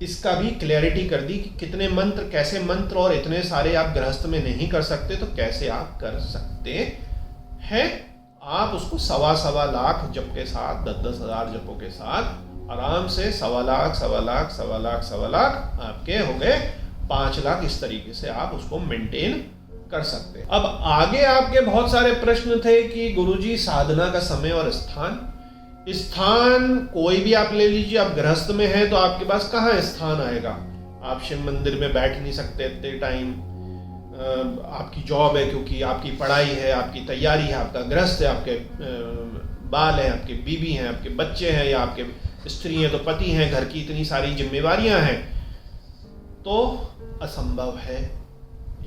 इसका भी क्लैरिटी कर दी कि कितने मंत्र, कैसे मंत्र, और इतने सारे आप गृहस्थ में नहीं कर सकते तो कैसे आप कर सकते हैं। आप उसको 1.25 लाख जप के साथ, 10-10 हज़ार जपों के साथ आराम से 1.25 लाख आपके हो गए 5 लाख। इस तरीके से आप उसको मेंटेन कर सकते हैं। अब आगे आपके बहुत सारे प्रश्न थे कि गुरुजी साधना का समय और स्थान कोई भी आप ले लीजिए। आप गृहस्थ में हैं तो आपके पास कहाँ स्थान आएगा? आप शिव मंदिर में बैठ नहीं सकते इतने टाइम, आपकी जॉब है, क्योंकि आपकी पढ़ाई है, आपकी तैयारी है, आपका गृहस्थ है, आपके बाल हैं, आपके बीबी हैं, आपके बच्चे हैं, या आपके स्त्री हैं तो पति हैं, घर की इतनी सारी जिम्मेवारियां हैं, तो असंभव है।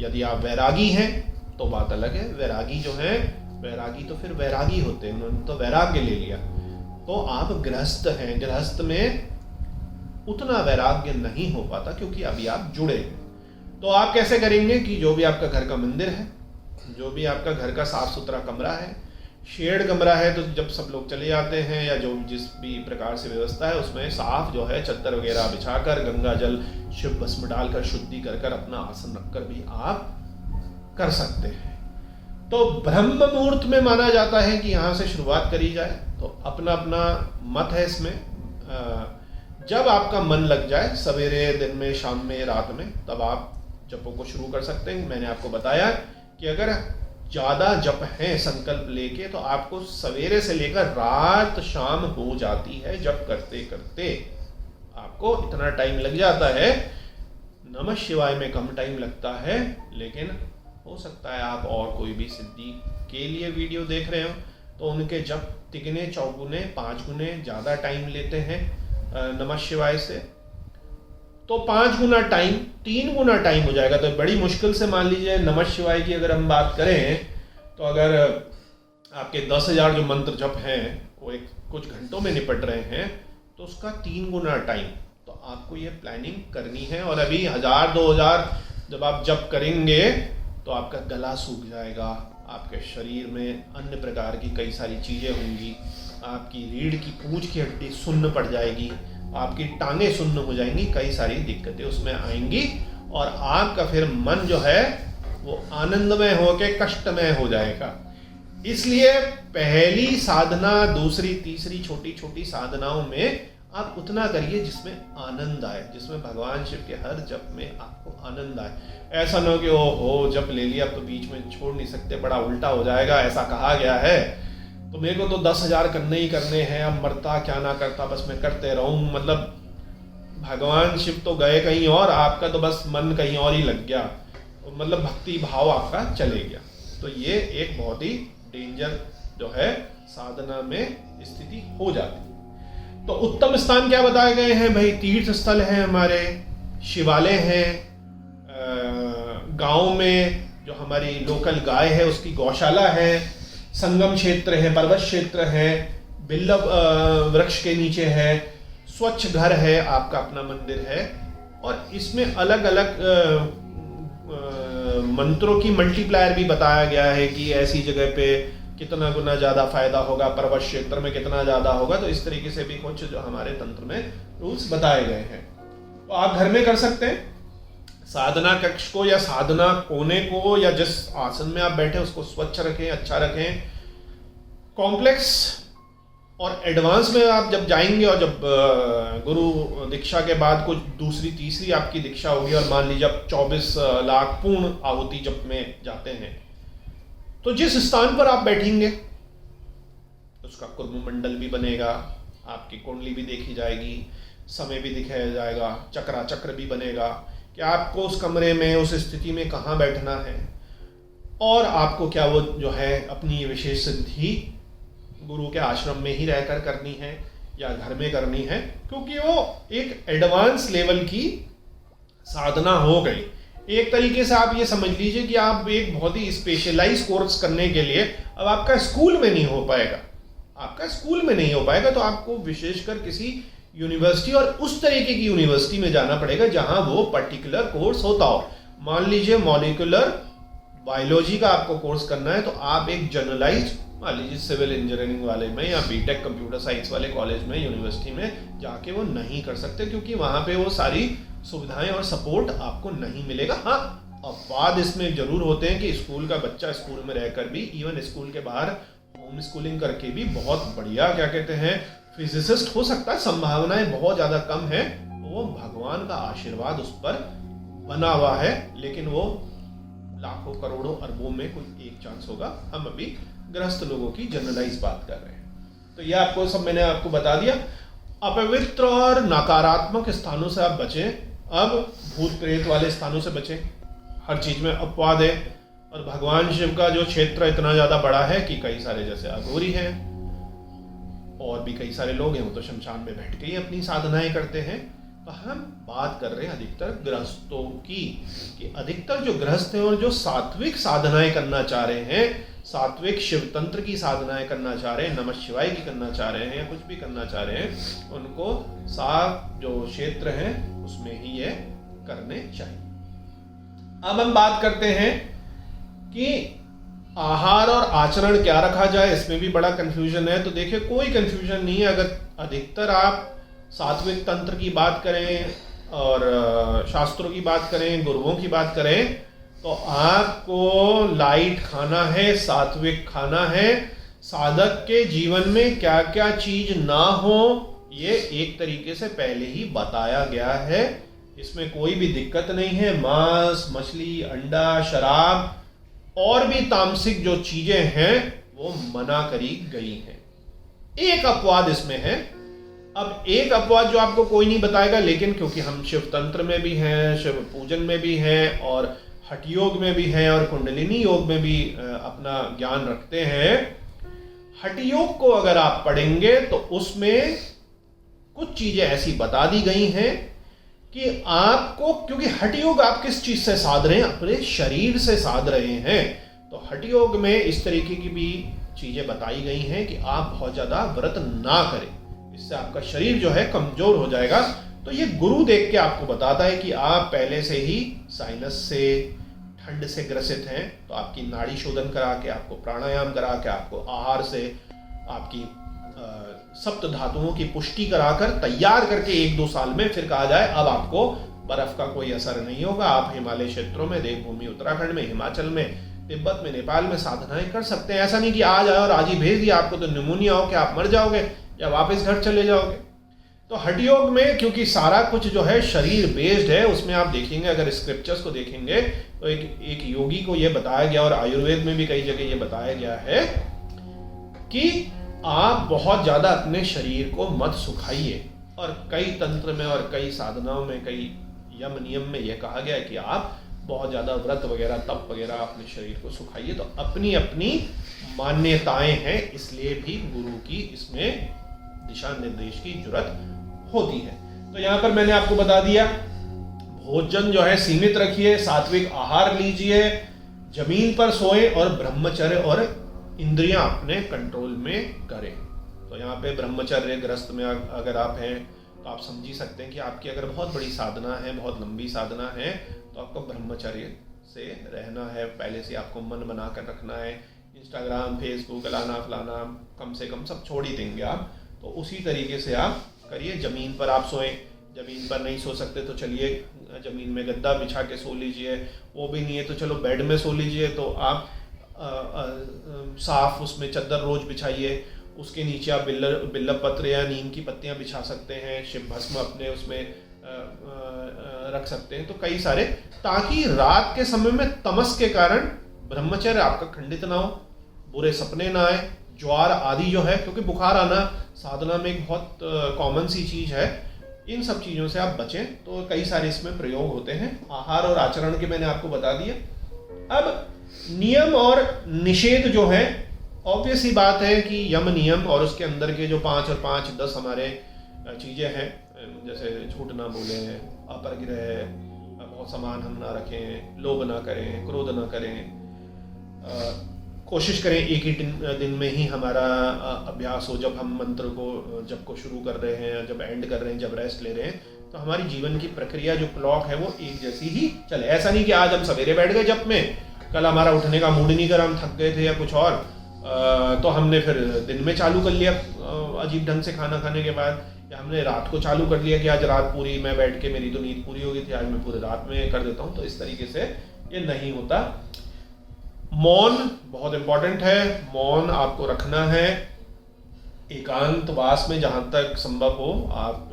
यदि आप वैरागी हैं तो बात अलग है। वैरागी जो है, वैरागी तो फिर वैरागी होते हैं, उन्होंने तो वैराग्य ले लिया। तो आप गृहस्थ हैं, गृहस्थ में उतना वैराग्य नहीं हो पाता क्योंकि अभी आप जुड़े हैं। तो आप कैसे करेंगे कि जो भी आपका घर का मंदिर है, जो भी आपका घर का साफ सुथरा कमरा है, शेड कमरा है, तो जब सब लोग चले जाते हैं या जो जिस भी प्रकार से व्यवस्था है उसमें साफ जो है चद्दर वगैरह बिछाकर, गंगा जल, शिव भस्म डालकर, शुद्धि कर कर, अपना आसन रखकर भी आप कर सकते हैं। तो ब्रह्म मुहूर्त में माना जाता है कि यहाँ से शुरुआत करी जाए। तो अपना अपना मत है इसमें। जब आपका मन लग जाए, सवेरे, दिन में, शाम में, रात में, तब आप जपों को शुरू कर सकते हैं। मैंने आपको बताया कि अगर ज़्यादा जप हैं संकल्प लेके तो आपको सवेरे से लेकर रात शाम हो जाती है। जप करते करते आपको इतना टाइम लग जाता है। नमः शिवाय में कम टाइम लगता है, लेकिन हो सकता है आप और कोई भी सिद्धि के लिए वीडियो देख रहे हो तो उनके जप तिगुने, चौगुने, 5 गुने ज़्यादा टाइम लेते हैं नमः शिवाय से। तो 5 गुना टाइम, 3 गुना टाइम हो जाएगा। तो बड़ी मुश्किल से मान लीजिए नमः शिवाय की अगर हम बात करें तो अगर आपके 10,000 जो मंत्र जप हैं वो कुछ घंटों में निपट रहे हैं तो उसका 3 गुना टाइम। तो आपको ये प्लानिंग करनी है। और अभी 1000-2000 जब आप जप करेंगे तो आपका गला सूख जाएगा, आपके शरीर में अन्य प्रकार की कई सारी चीज़ें होंगी, आपकी रीढ़ की पूंछ की हड्डी सुन्न पड़ जाएगी, आपकी टांगें सुन्न हो जाएंगी, कई सारी दिक्कतें उसमें आएंगी और आपका फिर मन जो है वो आनंदमय होके कष्टमय हो जाएगा। इसलिए पहली साधना, दूसरी, तीसरी छोटी छोटी साधनाओं में आप उतना करिए जिसमें आनंद आए, जिसमें भगवान शिव के हर जप में आपको आनंद आए। ऐसा ना हो कि ओ जप ले लिया अब तो बीच में छोड़ नहीं सकते, बड़ा उल्टा हो जाएगा, ऐसा कहा गया है तो मेरे को तो 10,000 करने ही करने हैं, अब मरता क्या ना करता बस मैं करते रहूं। मतलब भगवान शिव तो गए कहीं और, आपका तो बस मन कहीं और ही लग गया, मतलब भक्ति भाव आपका चले गया। तो ये एक बहुत ही डेंजर जो है साधना में स्थिति हो जाती है। तो उत्तम स्थान क्या बताए गए हैं भाई? तीर्थ स्थल हैं हमारे, शिवालय हैं, गांव में जो हमारी लोकल गाय है उसकी गौशाला है, संगम क्षेत्र है, पर्वत क्षेत्र है, बिल्व वृक्ष के नीचे है, स्वच्छ घर है, आपका अपना मंदिर है। और इसमें अलग अलग मंत्रों की मल्टीप्लायर भी बताया गया है कि ऐसी जगह पे कितना गुना ज़्यादा फायदा होगा, पर्वत क्षेत्र में कितना ज़्यादा होगा। तो इस तरीके से भी कुछ जो हमारे तंत्र में रूल्स बताए गए हैं, तो आप घर में कर सकते हैं। साधना कक्ष को या साधना कोने को या जिस आसन में आप बैठे उसको स्वच्छ रखें, अच्छा रखें। कॉम्प्लेक्स और एडवांस में आप जब जाएंगे और जब गुरु दीक्षा के बाद कुछ दूसरी तीसरी आपकी दीक्षा होगी और मान लीजिए आप 24 लाख पूर्ण आहुति जब में जाते हैं, तो जिस स्थान पर आप बैठेंगे उसका कुर्म मंडल भी बनेगा, आपकी कुंडली भी देखी जाएगी, समय भी दिखाया जाएगा, चक्रा चक्र भी बनेगा कि आपको उस कमरे में उस स्थिति में कहाँ बैठना है और आपको क्या वो जो है अपनी विशेष सिद्धि गुरु के आश्रम में ही रहकर करनी है या घर में करनी है, क्योंकि वो एक एडवांस लेवल की साधना हो गई। एक तरीके से आप ये समझ लीजिए कि आप एक बहुत ही स्पेशलाइज कोर्स करने के लिए अब आपका स्कूल में नहीं हो पाएगा, तो आपको विशेषकर किसी यूनिवर्सिटी और उस तरीके की यूनिवर्सिटी में जाना पड़ेगा जहां वो पर्टिकुलर कोर्स होता हो। मान लीजिए मॉलिक्यूलर बायोलॉजी का आपको कोर्स करना है, तो आप एक जनरलाइज मान लीजिए सिविल इंजीनियरिंग वाले में या बीटेक कंप्यूटर साइंस वाले कॉलेज में, यूनिवर्सिटी में जाके वो नहीं कर सकते, क्योंकि वहां पे वो सारी सुविधाएं और सपोर्ट आपको नहीं मिलेगा। हाँ, अपवाद इसमें जरूर होते हैं कि स्कूल का बच्चा स्कूल में रहकर भी, इवन स्कूल के बाहर होम स्कूलिंग करके भी बहुत बढ़िया क्या कहते हैं फिजिसिस्ट हो सकता है, संभावनाएं बहुत ज़्यादा कम है, वो भगवान का आशीर्वाद उस पर बना हुआ है, लेकिन वो लाखों करोड़ों अरबों में कोई एक चांस होगा। हम अभी गृहस्थ लोगों की जनरलाइज बात कर रहे हैं। तो ये आपको सब मैंने आपको बता दिया। अपवित्र और नकारात्मक स्थानों से आप बचें, अब भूत प्रेत वाले स्थानों से बचें, हर चीज में अपवाद है। और भगवान शिव का जो क्षेत्र इतना ज्यादा बड़ा है कि कई सारे जैसे अघोरी हैं और भी कई सारे लोग हैं, वो तो शमशान में बैठ के ही अपनी साधनाएं करते हैं। तो हम बात कर रहे हैं अधिकतर गृहस्थों की, कि अधिकतर जो गृहस्थ हैं और जो सात्विक साधनाएं करना चाह रहे हैं, सात्विक शिव तंत्र की साधनाएं करना चाह रहे हैं, नमः शिवाय की करना चाह रहे हैं या कुछ भी करना चाह रहे हैं, उनको सात जो क्षेत्र हैं उसमें ही ये करने चाहिए। अब हम बात करते हैं कि आहार और आचरण क्या रखा जाए, इसमें भी बड़ा कंफ्यूजन है। तो देखिए, कोई कंफ्यूजन नहीं है। अगर अधिकतर आप सात्विक तंत्र की बात करें और शास्त्रों की बात करें, गुरुओं की बात करें, तो आपको लाइट खाना है, सात्विक खाना है। साधक के जीवन में क्या क्या चीज ना हो, ये एक तरीके से पहले ही बताया गया है, इसमें कोई भी दिक्कत नहीं है। मांस, मछली, अंडा, शराब और भी तामसिक जो चीजें हैं वो मना करी गई हैं। एक अपवाद इसमें है। अब एक अपवाद जो आपको कोई नहीं बताएगा, लेकिन क्योंकि हम शिव तंत्र में भी हैं, शिव पूजन में भी हैं और हठ योग में भी हैं और कुंडलिनी योग में भी अपना ज्ञान रखते हैं। हठ योग को अगर आप पढ़ेंगे तो उसमें कुछ चीजें ऐसी बता दी गई हैं कि आपको, क्योंकि हठ योग आप किस चीज से साध रहे हैं, अपने शरीर से साध रहे हैं। तो हठ योग में इस तरीके की भी चीजें बताई गई हैं कि आप बहुत ज्यादा व्रत ना करें, इससे आपका शरीर जो है कमजोर हो जाएगा। तो ये गुरु देख के आपको बताता है कि आप पहले से ही साइनस से, ठंड से ग्रसित हैं, तो आपकी नाड़ी शोधन करा के, आपको प्राणायाम करा के, आपको आहार से आपकी सप्त धातुओं की पुष्टि कराकर तैयार करके 1-2 साल में फिर कहा जाए अब आपको बर्फ का कोई असर नहीं होगा, आप हिमालय क्षेत्रों में, देवभूमि उत्तराखंड में, हिमाचल में, तिब्बत में, नेपाल में साधनाएं कर सकते हैं। ऐसा नहीं कि आज आए और आज ही भेज दिया आपको तो निमोनिया हो के आप मर जाओगे या वापस घर चले जाओगे। तो हठ योग में क्योंकि सारा कुछ जो है शरीर बेस्ड है, उसमें आप देखेंगे, अगर स्क्रिप्चर्स को देखेंगे तो एक योगी को यह बताया गया और आयुर्वेद में भी कई जगह ये बताया गया है कि आप बहुत ज्यादा अपने शरीर को मत सुखाइए। और कई तंत्र में और कई साधनाओं में, कई यम नियम में यह कहा गया है कि आप बहुत ज्यादा व्रत वगैरह, तप वगैरह अपने शरीर को सुखाइए। तो अपनी अपनी मान्यताएं हैं, इसलिए भी गुरु की इसमें दिशा निर्देश की जरूरत होती है। तो यहां पर मैंने आपको बता दिया, भोजन जो है सीमित रखिए, सात्विक आहार लीजिए, जमीन पर सोए और ब्रह्मचर्य और इंद्रियां अपने कंट्रोल में करें। तो यहाँ पे ब्रह्मचर्य गृहस्थ में अगर आप हैं तो आप समझ ही सकते हैं कि आपकी अगर बहुत बड़ी साधना है, बहुत लंबी साधना है, तो आपको ब्रह्मचर्य से रहना है, पहले से आपको मन बना कर रखना है। इंस्टाग्राम, फेसबुक, फलाना फलाना कम से कम सब छोड़ ही देंगे आप। तो उसी तरीके से आप करिए। ज़मीन पर आप सोएं, ज़मीन पर नहीं सो सकते तो चलिए ज़मीन में गद्दा बिछा के सो लीजिए, वो भी नहीं है तो चलो बेड में सो लीजिए। तो आप साफ उसमें चद्दर रोज बिछाइए, उसके नीचे आप बिल्लव पत्र या नीम की पत्तियां बिछा सकते हैं, शिव भस्म अपने उसमें रख सकते हैं। तो कई सारे, ताकि रात के समय में तमस के कारण ब्रह्मचर्य आपका खंडित ना हो, बुरे सपने ना आए, ज्वार आदि जो है, क्योंकि बुखार आना साधना में एक बहुत कॉमन सी चीज़ है, इन सब चीज़ों से आप बचें। तो कई सारे इसमें प्रयोग होते हैं। आहार और आचरण के मैंने आपको बता दिया। अब नियम और निषेध जो है, ऑब्वियस ही बात है कि यम नियम और उसके अंदर के जो 5 और 5 10 हमारे चीज़ें हैं, जैसे झूठ ना बोलें, अपरग्रह, बहुत सामान हम ना रखें, लोभ ना करें, क्रोध ना करें, कोशिश करें एक ही दिन में ही हमारा अभ्यास हो। जब हम मंत्र को जब को शुरू कर रहे हैं, जब एंड कर रहे हैं, जब रेस्ट ले रहे हैं, तो हमारी जीवन की प्रक्रिया जो क्लॉक है वो एक जैसी ही चले। ऐसा नहीं कि आज हम सवेरे बैठ गए जब में, कल हमारा उठने का मूड नहीं करा, हम थक गए थे या कुछ और, तो हमने फिर दिन में चालू कर लिया अजीब ढंग से खाना खाने के बाद, या हमने रात को चालू कर लिया कि आज रात पूरी मैं बैठ के, मेरी तो नींद पूरी हो गई थी, आज मैं पूरे रात में कर देता हूँ। तो इस तरीके से ये नहीं होता। मौन बहुत इंपॉर्टेंट है, मौन आपको रखना है। एकांतवास में जहाँ तक संभव हो आप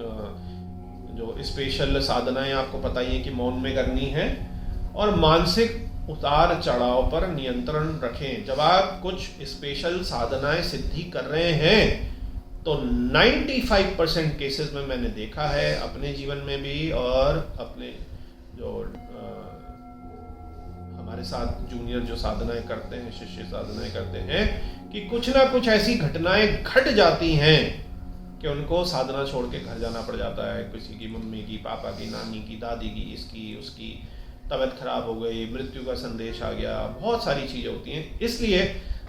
जो स्पेशल साधनाएं आपको पता ही है कि मौन में करनी है। और मानसिक उतार चढ़ाव पर नियंत्रण रखें। जब आप कुछ स्पेशल साधनाएं सिद्धि कर रहे हैं तो 95% केसेस में मैंने देखा है अपने जीवन में भी, और अपने जो हमारे साथ जूनियर जो साधनाएं करते हैं, शिष्य साधनाएं करते हैं, कि कुछ ना कुछ ऐसी घटनाएं घट जाती हैं कि उनको साधना छोड़ के घर जाना पड़ जाता है। किसी की मम्मी की, पापा की, नानी की, दादी की, इसकी उसकी तबीयत खराब हो गई, मृत्यु का संदेश आ गया, बहुत सारी चीज़ें होती हैं। इसलिए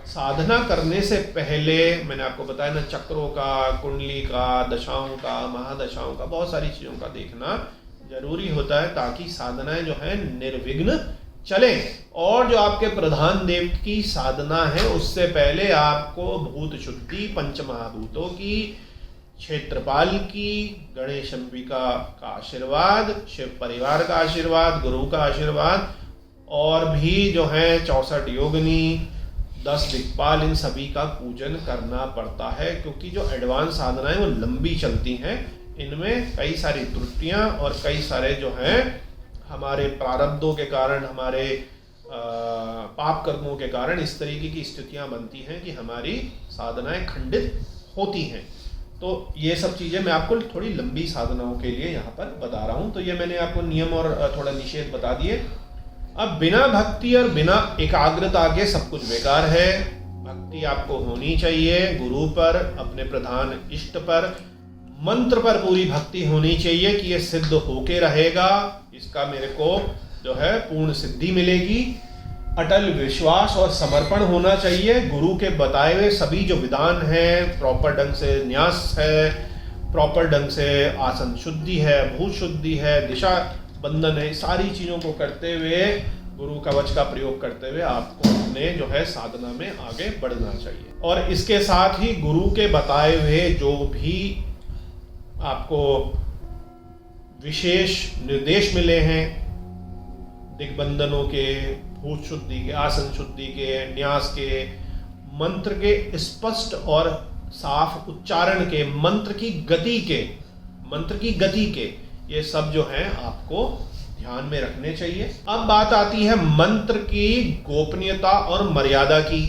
साधना करने से पहले मैंने आपको बताया ना, चक्रों का, कुंडली का, दशाओं का, महादशाओं का, बहुत सारी चीज़ों का देखना जरूरी होता है, ताकि साधनाएं जो है निर्विघ्न चलें। और जो आपके प्रधान देव की साधना है, उससे पहले आपको भूत शुद्धि, पंचमहाभूतों की, क्षेत्रपाल की, गणेश अंबिका का आशीर्वाद, शिव परिवार का आशीर्वाद, गुरु का आशीर्वाद, और भी जो है 64 योगिनी, 10 दिक्पाल, इन सभी का पूजन करना पड़ता है। क्योंकि जो एडवांस साधनाएं वो लंबी चलती हैं, इनमें कई सारी त्रुटियां और कई सारे जो हैं हमारे प्रारब्धों के कारण, हमारे पाप कर्मों के कारण इस तरीके की स्थितियां बनती हैं कि हमारी साधनाएं खंडित होती हैं। तो ये सब चीज़ें मैं आपको थोड़ी लंबी साधनाओं के लिए यहाँ पर बता रहा हूँ। तो ये मैंने आपको नियम और थोड़ा निषेध बता दिए। अब बिना भक्ति और बिना एकाग्रता के सब कुछ बेकार है। भक्ति आपको होनी चाहिए गुरु पर, अपने प्रधान इष्ट पर, मंत्र पर पूरी भक्ति होनी चाहिए कि ये सिद्ध होके रहेगा, इसका मेरे को जो है पूर्ण सिद्धि मिलेगी। अटल विश्वास और समर्पण होना चाहिए। गुरु के बताए हुए सभी जो विधान हैं, प्रॉपर ढंग से न्यास है, प्रॉपर ढंग से आसन शुद्धि है, भूत शुद्धि है, दिशा बंधन है, सारी चीज़ों को करते हुए, गुरु कवच का प्रयोग करते हुए आपको अपने जो है साधना में आगे बढ़ना चाहिए। और इसके साथ ही गुरु के बताए हुए जो भी आपको विशेष निर्देश मिले हैं, दिग्बंधनों के, भूत शुद्धि के, आसन शुद्धि के, न्यास के, मंत्र के स्पष्ट और साफ उच्चारण के, मंत्र की गति के, ये सब जो है आपको ध्यान में रखने चाहिए। अब बात आती है मंत्र की गोपनीयता और मर्यादा की।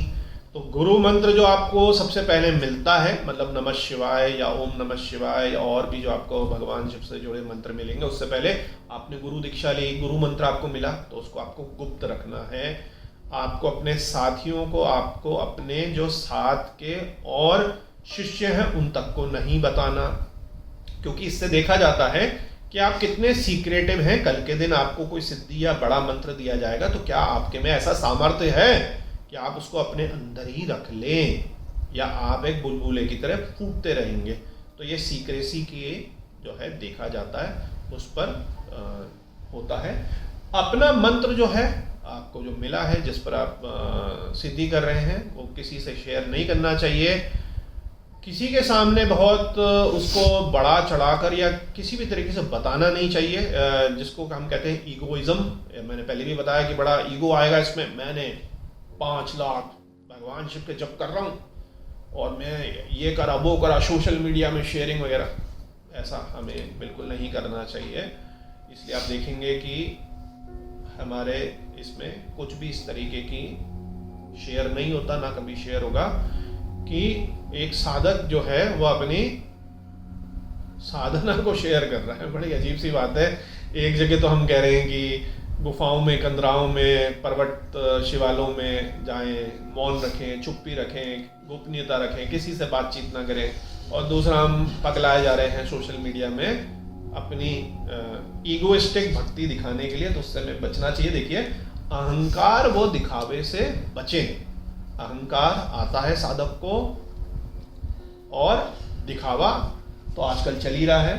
तो गुरु मंत्र जो आपको सबसे पहले मिलता है, मतलब नमः शिवाय या ओम नमः शिवाय, और भी जो आपको भगवान शिव से जुड़े मंत्र मिलेंगे, उससे पहले आपने गुरु दीक्षा ली, गुरु मंत्र आपको मिला, तो उसको आपको गुप्त रखना है। आपको अपने साथियों को, आपको अपने जो साथ के और शिष्य हैं उन तक को नहीं बताना, क्योंकि इससे देखा जाता है कि आप कितने सीक्रेटिव हैं। कल के दिन आपको कोई सिद्धि या बड़ा मंत्र दिया जाएगा तो क्या आपके में ऐसा सामर्थ्य है कि आप उसको अपने अंदर ही रख लें, या आप एक बुलबुले की तरह फूटते रहेंगे। तो ये सीक्रेसी की जो है देखा जाता है, उस पर होता है। अपना मंत्र जो है आपको जो मिला है, जिस पर आप सिद्धि कर रहे हैं, वो किसी से शेयर नहीं करना चाहिए। किसी के सामने बहुत उसको बढ़ा चढ़ाकर या किसी भी तरीके से बताना नहीं चाहिए, जिसको हम कहते हैं ईगोइज्म। मैंने पहले भी बताया कि बड़ा ईगो आएगा इसमें, मैंने 5 लाख भगवान शिव के जप कर रहा हूँ और मैं ये करा वो करा, सोशल मीडिया में शेयरिंग वगैरह, ऐसा हमें बिल्कुल नहीं करना चाहिए। इसलिए आप देखेंगे कि हमारे इसमें कुछ भी इस तरीके की शेयर नहीं होता, ना कभी शेयर होगा, कि एक साधक जो है वो अपनी साधना को शेयर कर रहा है। बड़ी अजीब सी बात है। एक जगह तो हम कह रहे हैं कि गुफाओं में, कंदराओं में, पर्वत शिवालों में जाएं, मौन रखें, चुप्पी रखें, गोपनीयता रखें, किसी से बातचीत ना करें, और दूसरा हम पगलाए जा रहे हैं सोशल मीडिया में अपनी ईगोइस्टिक भक्ति दिखाने के लिए। तो उससे हमें बचना चाहिए। देखिए, अहंकार वो दिखावे से बचें। अहंकार आता है साधक को, और दिखावा तो आजकल चल ही रहा है।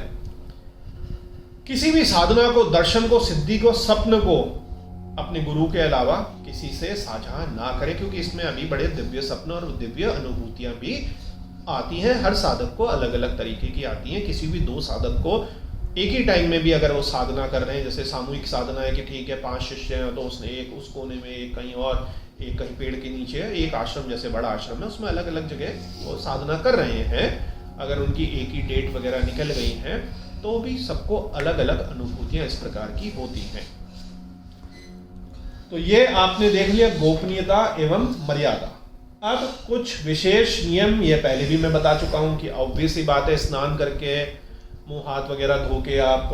किसी भी साधना को, दर्शन को, सिद्धि को, स्वप्न को अपने गुरु के अलावा किसी से साझा ना करें, क्योंकि इसमें अभी बड़े दिव्य स्वप्न और दिव्य अनुभूतियां भी आती हैं। हर साधक को अलग अलग तरीके की आती हैं। किसी भी 2 साधक को एक ही टाइम में भी अगर वो साधना कर रहे हैं, जैसे सामूहिक साधना है कि ठीक है 5 शिष्य हैं, तो उसने एक उस कोने में, एक कहीं और, एक कहीं पेड़ के नीचे, एक आश्रम जैसे बड़ा आश्रम है, उसमें अलग अलग जगह वो साधना कर रहे हैं। अगर उनकी एक ही डेट वगैरह निकल गई हैं, तो भी सबको अलग अलग अनुभूतियां इस प्रकार की होती हैं। तो ये आपने देख लिया गोपनीयता एवं मर्यादा। अब कुछ विशेष नियम, ये पहले भी मैं बता चुका हूं कि ऑब्वियस ही बात है, स्नान करके, मुंह हाथ वगैरह धो के, आप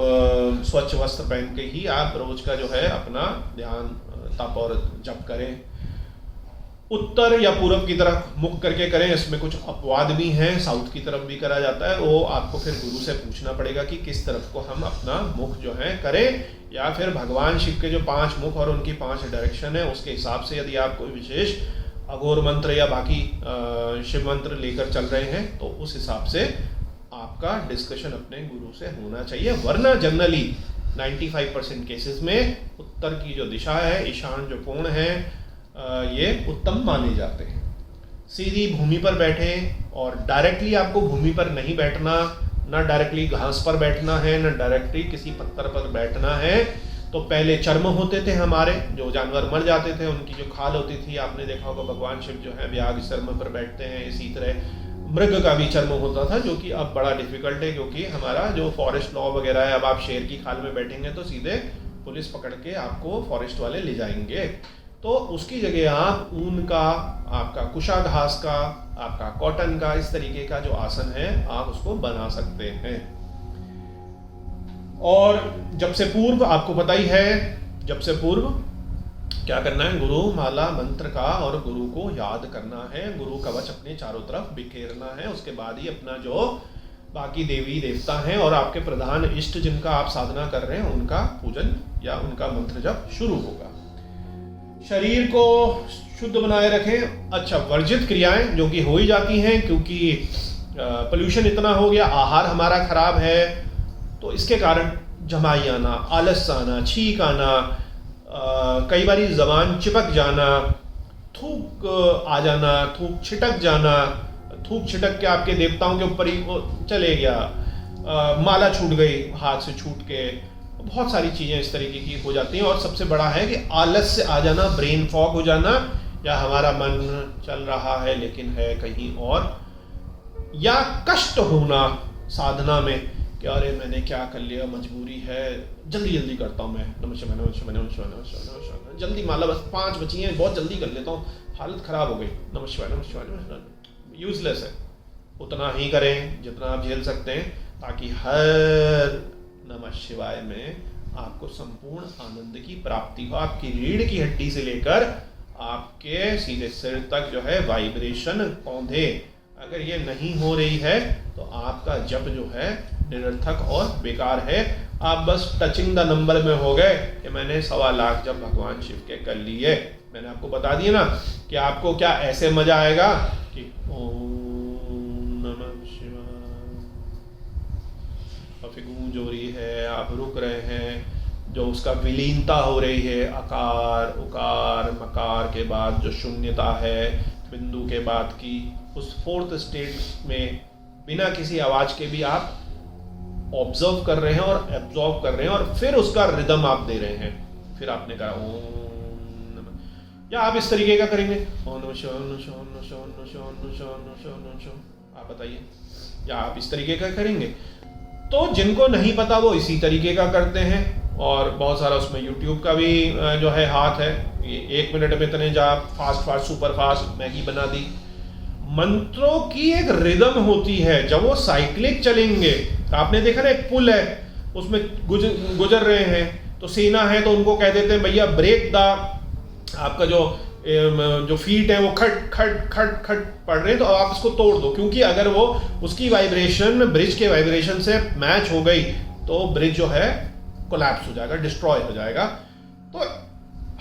स्वच्छ वस्त्र पहन के ही आप रोज का जो है अपना ध्यान, तप और जप करें। उत्तर या पूर्व की तरफ मुख करके करें। इसमें कुछ अपवाद भी हैं, साउथ की तरफ भी करा जाता है। वो आपको फिर गुरु से पूछना पड़ेगा कि किस तरफ को हम अपना मुख जो है करें, या फिर भगवान शिव के जो 5 मुख और उनकी 5 डायरेक्शन है, उसके हिसाब से यदि आप कोई विशेष अघोर मंत्र या बाकी शिव मंत्र लेकर चल रहे हैं, तो उस हिसाब से आपका डिस्कशन अपने गुरु से होना चाहिए। वरना जनरली 95% केसेस में उत्तर की जो दिशा है, ईशान जो कोण है, ये उत्तम माने जाते हैं। सीधी भूमि पर बैठे, और डायरेक्टली आपको भूमि पर नहीं बैठना, ना डायरेक्टली घास पर बैठना है, ना डायरेक्टली किसी पत्थर पर बैठना है। तो पहले चर्म होते थे हमारे, जो जानवर मर जाते थे उनकी जो खाल होती थी, आपने देखा होगा भगवान शिव जो है व्याघ्र चर्म पर बैठते हैं। इसी तरह मृग का भी चर्म होता था, जो कि अब बड़ा डिफिकल्ट है, क्योंकि हमारा जो फॉरेस्ट लॉ वगैरह है, अब आप शेर की खाल में बैठेंगे तो सीधे पुलिस पकड़ के आपको फॉरेस्ट वाले ले जाएंगे। तो उसकी जगह आप ऊन का, आपका कुशा घास का, आपका कॉटन का, इस तरीके का जो आसन है आप उसको बना सकते हैं। और जब से पूर्व आपको पता ही है, जब से पूर्व क्या करना है, गुरु माला मंत्र का और गुरु को याद करना है, गुरु कवच अपने चारों तरफ बिखेरना है। उसके बाद ही अपना जो बाकी देवी देवता हैं और आपके प्रधान इष्ट जिनका आप साधना कर रहे हैं, उनका पूजन या उनका मंत्र जप शुरू होगा। शरीर को शुद्ध बनाए रखें। अच्छा, वर्जित क्रियाएं जो कि हो ही जाती हैं, क्योंकि पोल्यूशन इतना हो गया, आहार हमारा खराब है, तो इसके कारण जमाई आना, आलस आना, छींक आना, कई बार जबान चिपक जाना, थूक आ जाना, थूक छिटक जाना, थूक छिटक के आपके देवताओं के ऊपर ही वो चले गया, माला छूट गई हाथ से छूट के, बहुत सारी चीज़ें इस तरीके की हो जाती हैं। और सबसे बड़ा है कि आलस से आ जाना, ब्रेन फॉग हो जाना, या हमारा मन चल रहा है लेकिन है कहीं और, या कष्ट होना साधना में कि अरे मैंने क्या कर लिया, मजबूरी है, जल्दी जल्दी करता हूँ मैं, नमस्कार नमस्कार नमस्कार नमस्कार, जल्दी माला बस 5 बची हैं, बहुत जल्दी कर लेता हूँ, हालत खराब हो गई, नमस्कार नमस्कार नमस्कार। यूजलेस है। उतना ही करें जितना आप झेल सकते हैं, ताकि हर नमः शिवाय में आपको संपूर्ण आनंद की प्राप्ति हो। आपकी रीढ़ की हड्डी से लेकर आपके सीधे सिर तक जो है वाइब्रेशन पौधे, अगर ये नहीं हो रही है तो आपका जप जो है निरर्थक और बेकार है। आप बस टचिंग द नंबर में हो गए कि मैंने 1.25 लाख जब भगवान शिव के कर लिए। मैंने आपको बता दिया ना कि आपको क्या ऐसे मजा आएगा कि ओम नमः शिवाय, और फिर गूंज हो रही है, आप रुक रहे हैं, जो उसका विलीनता हो रही है, अकार उकार मकार के बाद जो शून्यता है बिंदु के बाद की, उस फोर्थ स्टेट में बिना किसी आवाज के भी आप ऑब्जर्व कर रहे हैं और एब्जॉर्व कर रहे हैं और फिर उसका रिदम आप दे रहे हैं। फिर आपने कहा ओम नमः, या आप इस तरीके का करेंगे ओम नमः शिवाय ओम नमः शिवाय ओम नमः शिवाय ओम नमः शिवाय ओम नमः शिवाय ओम नमः शिवाय ओम नमः शिवाय। आप बताइए, या आप इस तरीके का करेंगे। तो जिनको नहीं पता वो इसी तरीके का करते हैं, और बहुत सारा उसमें यूट्यूब का भी जो है हाथ है। ये 1 मिनट में इतने जा फास्ट सुपर फास्ट मैगी बना दी। मंत्रों की एक रिदम होती है, जब वो साइक्लिक चलेंगे। तो आपने देखा ना, एक पुल है उसमें गुजर रहे हैं, तो सेना है तो उनको कह देते हैं भैया ब्रेक द, आपका जो फीट है वो खट खट खट खट पड़ रहे हैं तो आप इसको तोड़ दो, क्योंकि अगर वो उसकी वाइब्रेशन ब्रिज के वाइब्रेशन से मैच हो गई तो ब्रिज जो है कोलैप्स हो जाएगा, डिस्ट्रॉय हो जाएगा। तो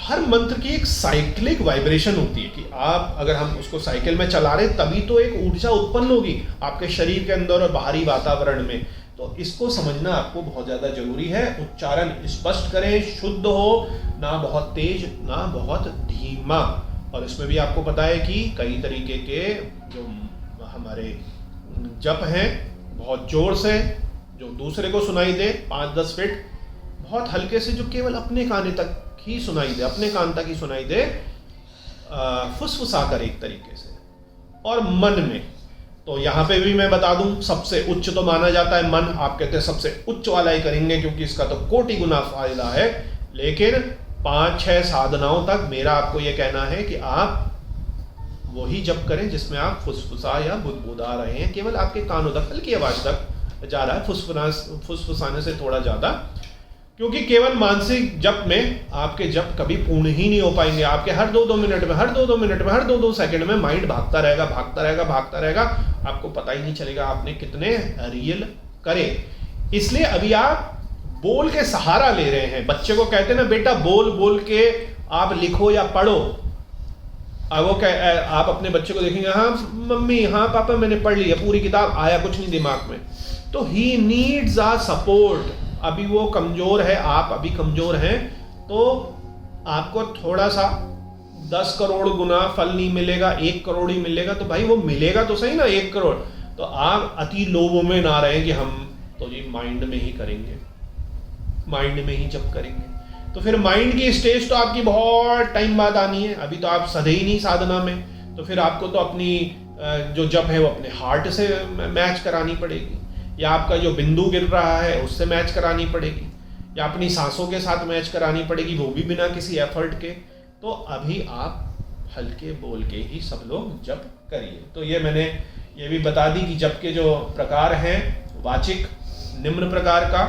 हर मंत्र की एक साइक्लिक वाइब्रेशन होती है कि आप अगर हम उसको साइकिल में चला रहे तभी तो एक ऊर्जा उत्पन्न होगी आपके शरीर के अंदर और बाहरी वातावरण में। तो इसको समझना आपको बहुत ज्यादा जरूरी है। उच्चारण स्पष्ट करें, शुद्ध हो, ना बहुत तेज ना बहुत धीमा। और इसमें भी आपको पता है कि कई तरीके के जो हमारे जप हैं, बहुत जोर से जो दूसरे को सुनाई दे 5-10 फीट, बहुत हल्के से जो केवल अपने कान तक ही सुनाई दे, अपने कान तक ही सुनाई दे, फुसफुसा कर एक तरीके से। और मन में तो यहाँ पे भी मैं बता दूं, सबसे उच्च तो माना जाता है मन। आप कहते हैं सबसे उच्च वाला ही करेंगे क्योंकि इसका तो कोटि गुना फायदा है। लेकिन 5-6 साधनाओं तक मेरा आपको यह कहना है कि आप वही जप करें जिसमें आप फुसफुसा या बुदबुदा रहे हैं, केवल आपके कानों तक हल्की आवाज तक जा रहा है, फुसफुसाने से थोड़ा ज्यादा। क्योंकि केवल मानसिक जप में आपके जप कभी पूर्ण ही नहीं हो पाएंगे। आपके हर 2-2 मिनट में, हर 2-2 मिनट में, हर 2-2 सेकंड में माइंड भागता रहेगा। आपको पता ही नहीं चलेगा आपने कितने रियल करे। इसलिए अभी आप बोल के सहारा ले रहे हैं। बच्चे को कहते हैं ना, बेटा बोल बोल के आप लिखो या पढ़ो। अब वो आप अपने बच्चे को देखेंगे, हाँ मम्मी, हाँ पापा, मैंने पढ़ लिया पूरी किताब, आया कुछ नहीं दिमाग में। तो ही नीड्स अ सपोर्ट। अभी वो कमजोर है, आप अभी कमजोर हैं, तो आपको थोड़ा सा 10 करोड़ गुना फल नहीं मिलेगा, 1 करोड़ ही मिलेगा। तो भाई वो मिलेगा तो सही ना 1 करोड़। तो आप अति लोभ में ना रहें कि हम तो जी माइंड में ही करेंगे, माइंड में ही जप करेंगे। तो फिर माइंड की स्टेज तो आपकी बहुत टाइम बाद आनी है। अभी तो आप सधे ही नहीं साधना में, तो फिर आपको तो अपनी जो जप है वो अपने हार्ट से मैच करानी पड़ेगी, या आपका जो बिंदु गिर रहा है उससे मैच करानी पड़ेगी, या अपनी सांसों के साथ मैच करानी पड़ेगी, वो भी बिना किसी एफर्ट के। तो अभी आप हल्के बोल के ही सब लोग जप करिए। तो ये मैंने ये भी बता दी कि जप के जो प्रकार हैं, वाचिक निम्न प्रकार का,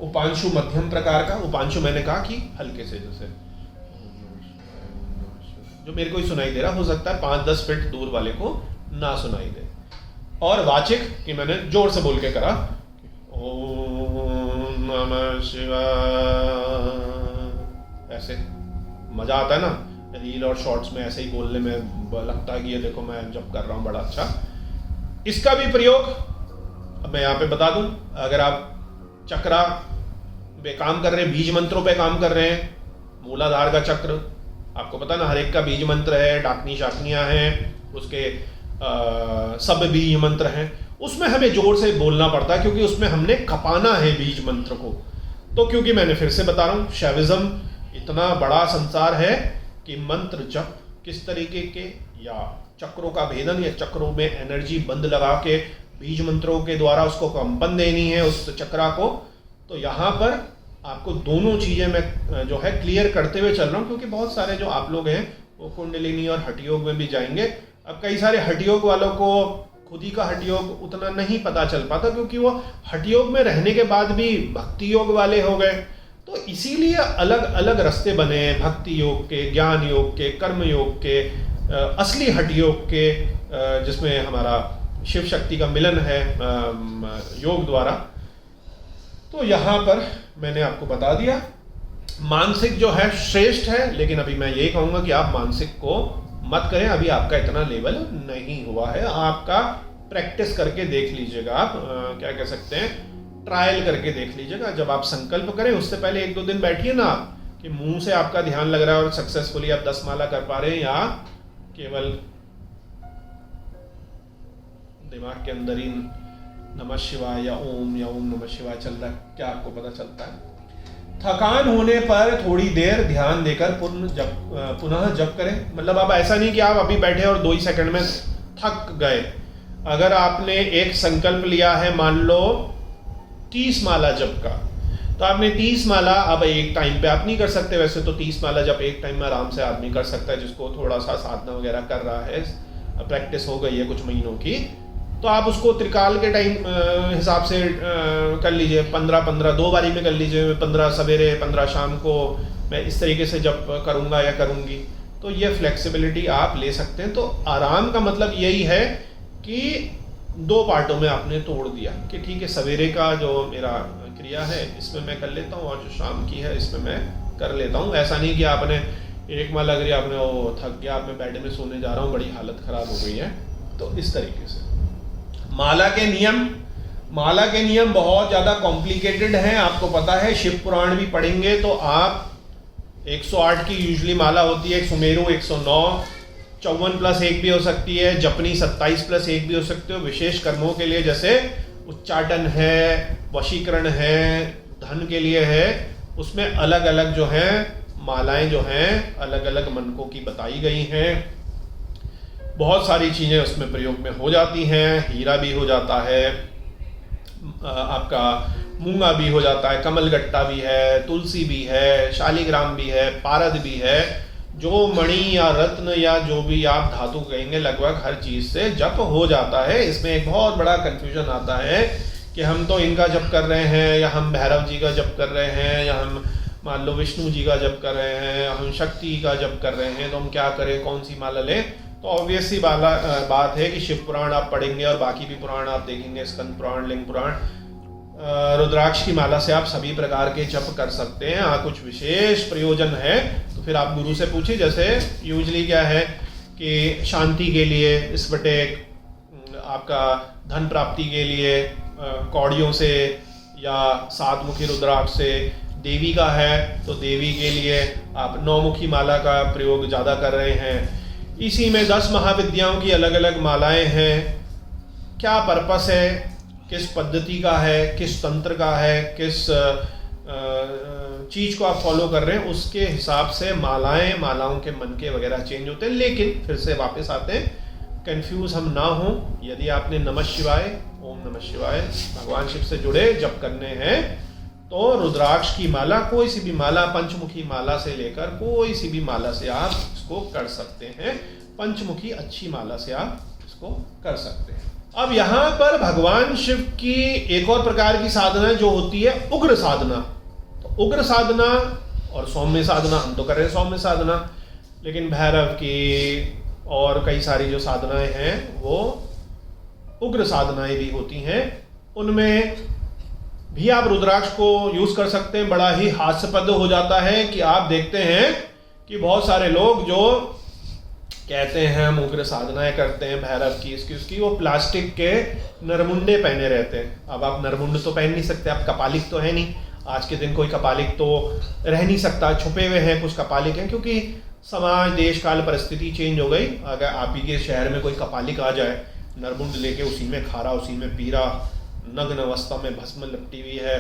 उपांशु मध्यम प्रकार का। उपांशु मैंने कहा कि हल्के से, जैसे जो मेरे को ही सुनाई दे रहा, हो सकता है 5-10 फीट दूर वाले को ना सुनाई दे। और वाचिक कि मैंने जोर से बोल के करा, ओम नमः शिवाय, ऐसे मजा आता है ना। रील और शॉर्ट्स में ऐसे ही बोलने में लगता है कि ये देखो मैं जब कर रहा हूँ बड़ा अच्छा। इसका भी प्रयोग अब मैं यहाँ पे बता दूं। अगर आप चक्रा पे काम कर रहे हैं, बीज मंत्रों पे काम कर रहे हैं, मूलाधार का चक्र आपको पता ना, हर एक का बीज मंत्र है, डाकनी शाकनियां हैं, उसके सब बीज मंत्र हैं। उसमें हमें जोर से बोलना पड़ता है क्योंकि उसमें हमने खपाना है बीज मंत्र को। तो क्योंकि मैंने फिर से बता रहा हूँ, शैविज्म इतना बड़ा संसार है कि मंत्र जप किस तरीके के, या चक्रों का भेदन, या चक्रों में एनर्जी बंद लगा के बीज मंत्रों के द्वारा उसको कंपन देनी है उस चक्रा को। तो यहाँ पर आपको दोनों चीजें मैं जो है क्लियर करते हुए चल रहा हूँ, क्योंकि बहुत सारे जो आप लोग हैं वो कुंडलिनी और हठयोग में भी जाएंगे। अब कई सारे हठयोग वालों को खुद ही का हठयोग उतना नहीं पता चल पाता, क्योंकि वो हठयोग में रहने के बाद भी भक्ति योग वाले हो गए। तो इसीलिए अलग अलग रास्ते बने हैं, भक्ति योग के, ज्ञान योग के, कर्म योग के, असली हठयोग के, जिसमें हमारा शिव शक्ति का मिलन है योग द्वारा। तो यहाँ पर मैंने आपको बता दिया, मानसिक जो है श्रेष्ठ है, लेकिन अभी मैं यही कहूँगा कि आप मानसिक को मत करें, अभी आपका इतना लेवल नहीं हुआ है। आपका प्रैक्टिस करके देख लीजिएगा, आप क्या कह सकते हैं, ट्रायल करके देख लीजिएगा। जब आप संकल्प करें उससे पहले 1-2 दिन बैठिए ना आप, कि मुंह से आपका ध्यान लग रहा है और सक्सेसफुली आप 10 माला कर पा रहे हैं, या केवल दिमाग के अंदर ही नमः शिवाय या ओम नमः शिवाय चल रहा है, क्या आपको पता चलता है? थकान होने पर थोड़ी देर ध्यान देकर पुनः जप करें। मतलब अब ऐसा नहीं कि आप अभी बैठे और 2 ही सेकंड में थक गए। अगर आपने एक संकल्प लिया है, मान लो 30 माला जप का, तो आपने 30 माला अब एक टाइम पे आप नहीं कर सकते, वैसे तो 30 माला जप एक टाइम में आराम से आदमी कर सकता है, जिसको थोड़ा सा साधना वगैरह कर रहा है, प्रैक्टिस हो गई है कुछ महीनों की, तो आप उसको त्रिकाल के टाइम हिसाब से कर लीजिए। 15-15 2 बारी में कर लीजिए, 15 सवेरे 15 शाम को, मैं इस तरीके से जब करूँगा या करूँगी, तो ये फ्लेक्सिबिलिटी आप ले सकते हैं। तो आराम का मतलब यही है कि 2 पार्टों में आपने तोड़ दिया कि ठीक है, सवेरे का जो मेरा क्रिया है इसमें मैं कर लेता हूँ और जो शाम की है इसमें मैं कर लेता हूँ। ऐसा नहीं कि आपने एक माला करी, आपने वो थक गया, आप मैं बेड में सोने जा रहा हूँ, बड़ी हालत खराब हो गई है। तो इस तरीके से माला के नियम बहुत ज़्यादा कॉम्प्लिकेटेड हैं, आपको पता है। शिव पुराण भी पढ़ेंगे तो आप 108 की यूजुअली माला होती है, सुमेरु 109, 54+1 भी हो सकती है, जपनी 27+1 भी हो सकती है। विशेष कर्मों के लिए जैसे उच्चाटन है, वशीकरण है, धन के लिए है, उसमें अलग अलग जो है मालाएं जो हैं अलग अलग मनकों की बताई गई हैं। बहुत सारी चीज़ें उसमें प्रयोग में हो जाती हैं। हीरा भी हो जाता है, आपका मूंगा भी हो जाता है, कमलगट्टा भी है, तुलसी भी है, शालिग्राम भी है, पारद भी है। जो मणि या रत्न या जो भी आप धातु कहेंगे, लगभग हर चीज़ से जप हो जाता है। इसमें एक बहुत बड़ा कन्फ्यूजन आता है कि हम तो इनका जप कर रहे हैं, या हम भैरव जी का जप कर रहे हैं, या हम मान लो विष्णु जी का जप कर रहे हैं, हम शक्ति का जप कर रहे हैं, तो हम क्या करें, कौन सी माला लें? तो ऑब्वियस सी बात है कि शिव पुराण आप पढ़ेंगे और बाकी भी पुराण आप देखेंगे, स्कंद पुराण, लिंग पुराण, रुद्राक्ष की माला से आप सभी प्रकार के जप कर सकते हैं। कुछ विशेष प्रयोजन है तो फिर आप गुरु से पूछिए। जैसे यूजली क्या है कि शांति के लिए स्फटिक, आपका धन प्राप्ति के लिए कौड़ियों से या 7 मुखी रुद्राक्ष से, देवी का है तो देवी के लिए आप 9 मुखी माला का प्रयोग ज़्यादा कर रहे हैं। इसी में 10 महाविद्याओं की अलग अलग मालाएं हैं। क्या पर्पस है, किस पद्धति का है, किस तंत्र का है, किस चीज़ को आप फॉलो कर रहे हैं, उसके हिसाब से मालाओं के मन के वगैरह चेंज होते हैं। लेकिन फिर से वापस आते हैं, कंफ्यूज हम ना हो। यदि आपने नमः शिवाय, ओम नमः शिवाय भगवान शिव से जुड़े जप करने हैं, तो रुद्राक्ष की माला, कोई सी भी माला, पंचमुखी माला से लेकर कोई सी भी माला से आप इसको कर सकते हैं। पंचमुखी अच्छी माला से आप इसको कर सकते हैं। अब यहाँ पर भगवान शिव की एक और प्रकार की साधना जो होती है उग्र साधना। तो उग्र साधना और सौम्य साधना, हम तो कर रहे हैं सौम्य साधना, लेकिन भैरव की और कई सारी जो साधनाएं हैं वो उग्र साधनाएं भी होती हैं। उनमें भी आप रुद्राक्ष को यूज कर सकते हैं। बड़ा ही हास्यपद हो जाता है कि आप देखते हैं कि बहुत सारे लोग जो कहते हैं हम उग्र साधनाएं करते हैं भैरव की, इसकी वो प्लास्टिक के नरमुंडे पहने रहते हैं। अब आप नरमुंड तो पहन नहीं सकते, आप कपालिक तो है नहीं, आज के दिन कोई कपालिक तो रह नहीं सकता, छुपे हुए हैं कुछ कपालिक हैं, क्योंकि समाज, देश काल, परिस्थिति चेंज हो गई। अगर आप ही के शहर में कोई कपालिक आ जाए, नरमुंड लेके उसी में खारा, उसी में पीरा, नग्न अवस्था में भस्म लपटी हुई है,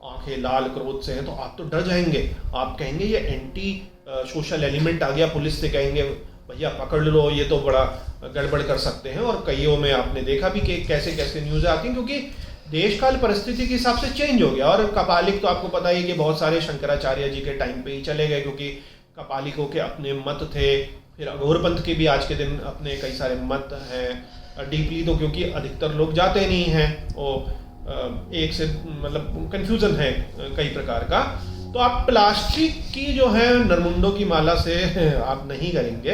आंखें लाल क्रोध से हैं, तो आप तो डर जाएंगे। आप कहेंगे ये एंटी सोशल एलिमेंट आ गया, पुलिस से कहेंगे भैया पकड़ लो, ये तो बड़ा गड़बड़ कर सकते हैं। और कईयों में आपने देखा भी कि कैसे कैसे न्यूज़ आती हैं, क्योंकि देश काल परिस्थिति के हिसाब से चेंज हो गया। और कपालिक तो आपको पता ही है कि बहुत सारे शंकराचार्य जी के टाइम पे ही चले गए, क्योंकि कपालिकों के अपने मत थे। फिर अघोर पंथ के भी आज के दिन अपने कई सारे मत हैं डीपली, तो क्योंकि अधिकतर लोग जाते नहीं हैं, वो एक से मतलब कन्फ्यूज़न है कई प्रकार का। तो आप प्लास्टिक की जो है नरमुंडों की माला से आप नहीं करेंगे।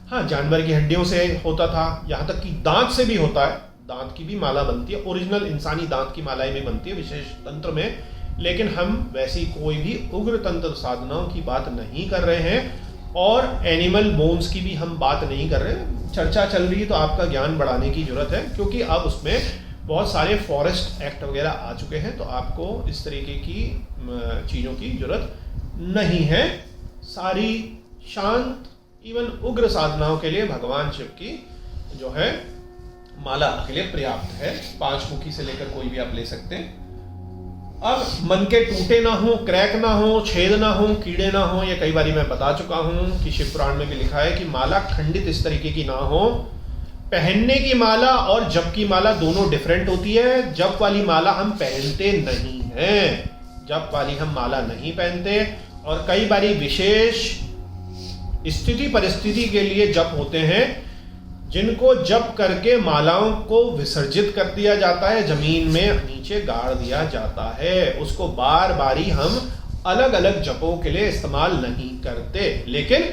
हाँ, जानवर की हड्डियों से होता था, यहाँ तक कि दांत से भी होता है, दांत की भी माला बनती है, ओरिजिनल इंसानी दांत की मालाएं भी बनती है विशेष तंत्र में। लेकिन हम वैसी कोई भी उग्र तंत्र साधनाओं की बात नहीं कर रहे हैं, और एनिमल बोन्स की भी हम बात नहीं कर रहे हैं। चर्चा चल रही है तो आपका ज्ञान बढ़ाने की जरूरत है, क्योंकि अब उसमें बहुत सारे फॉरेस्ट एक्ट वगैरह आ चुके हैं, तो आपको इस तरीके की चीज़ों की जरूरत नहीं है। सारी शांत इवन उग्र साधनाओं के लिए भगवान शिव की जो है माला के लिए पर्याप्त है। 5 मुखी से लेकर कोई भी आप ले सकते हैं। अब मन के टूटे ना हो, क्रैक ना हो, छेद ना हो, कीड़े ना हो, ये कई बारी मैं बता चुका हूं कि शिव पुराण में भी लिखा है कि माला खंडित इस तरीके की ना हो। पहनने की माला और जप की माला दोनों डिफरेंट होती है। जप वाली माला हम पहनते नहीं हैं, जप वाली हम माला नहीं पहनते, और कई बारी विशेष स्थिति परिस्थिति के लिए जप होते हैं, जिनको जप करके मालाओं को विसर्जित कर दिया जाता है, जमीन में नीचे गाड़ दिया जाता है। उसको बार बारी हम अलग अलग जपों के लिए इस्तेमाल नहीं करते। लेकिन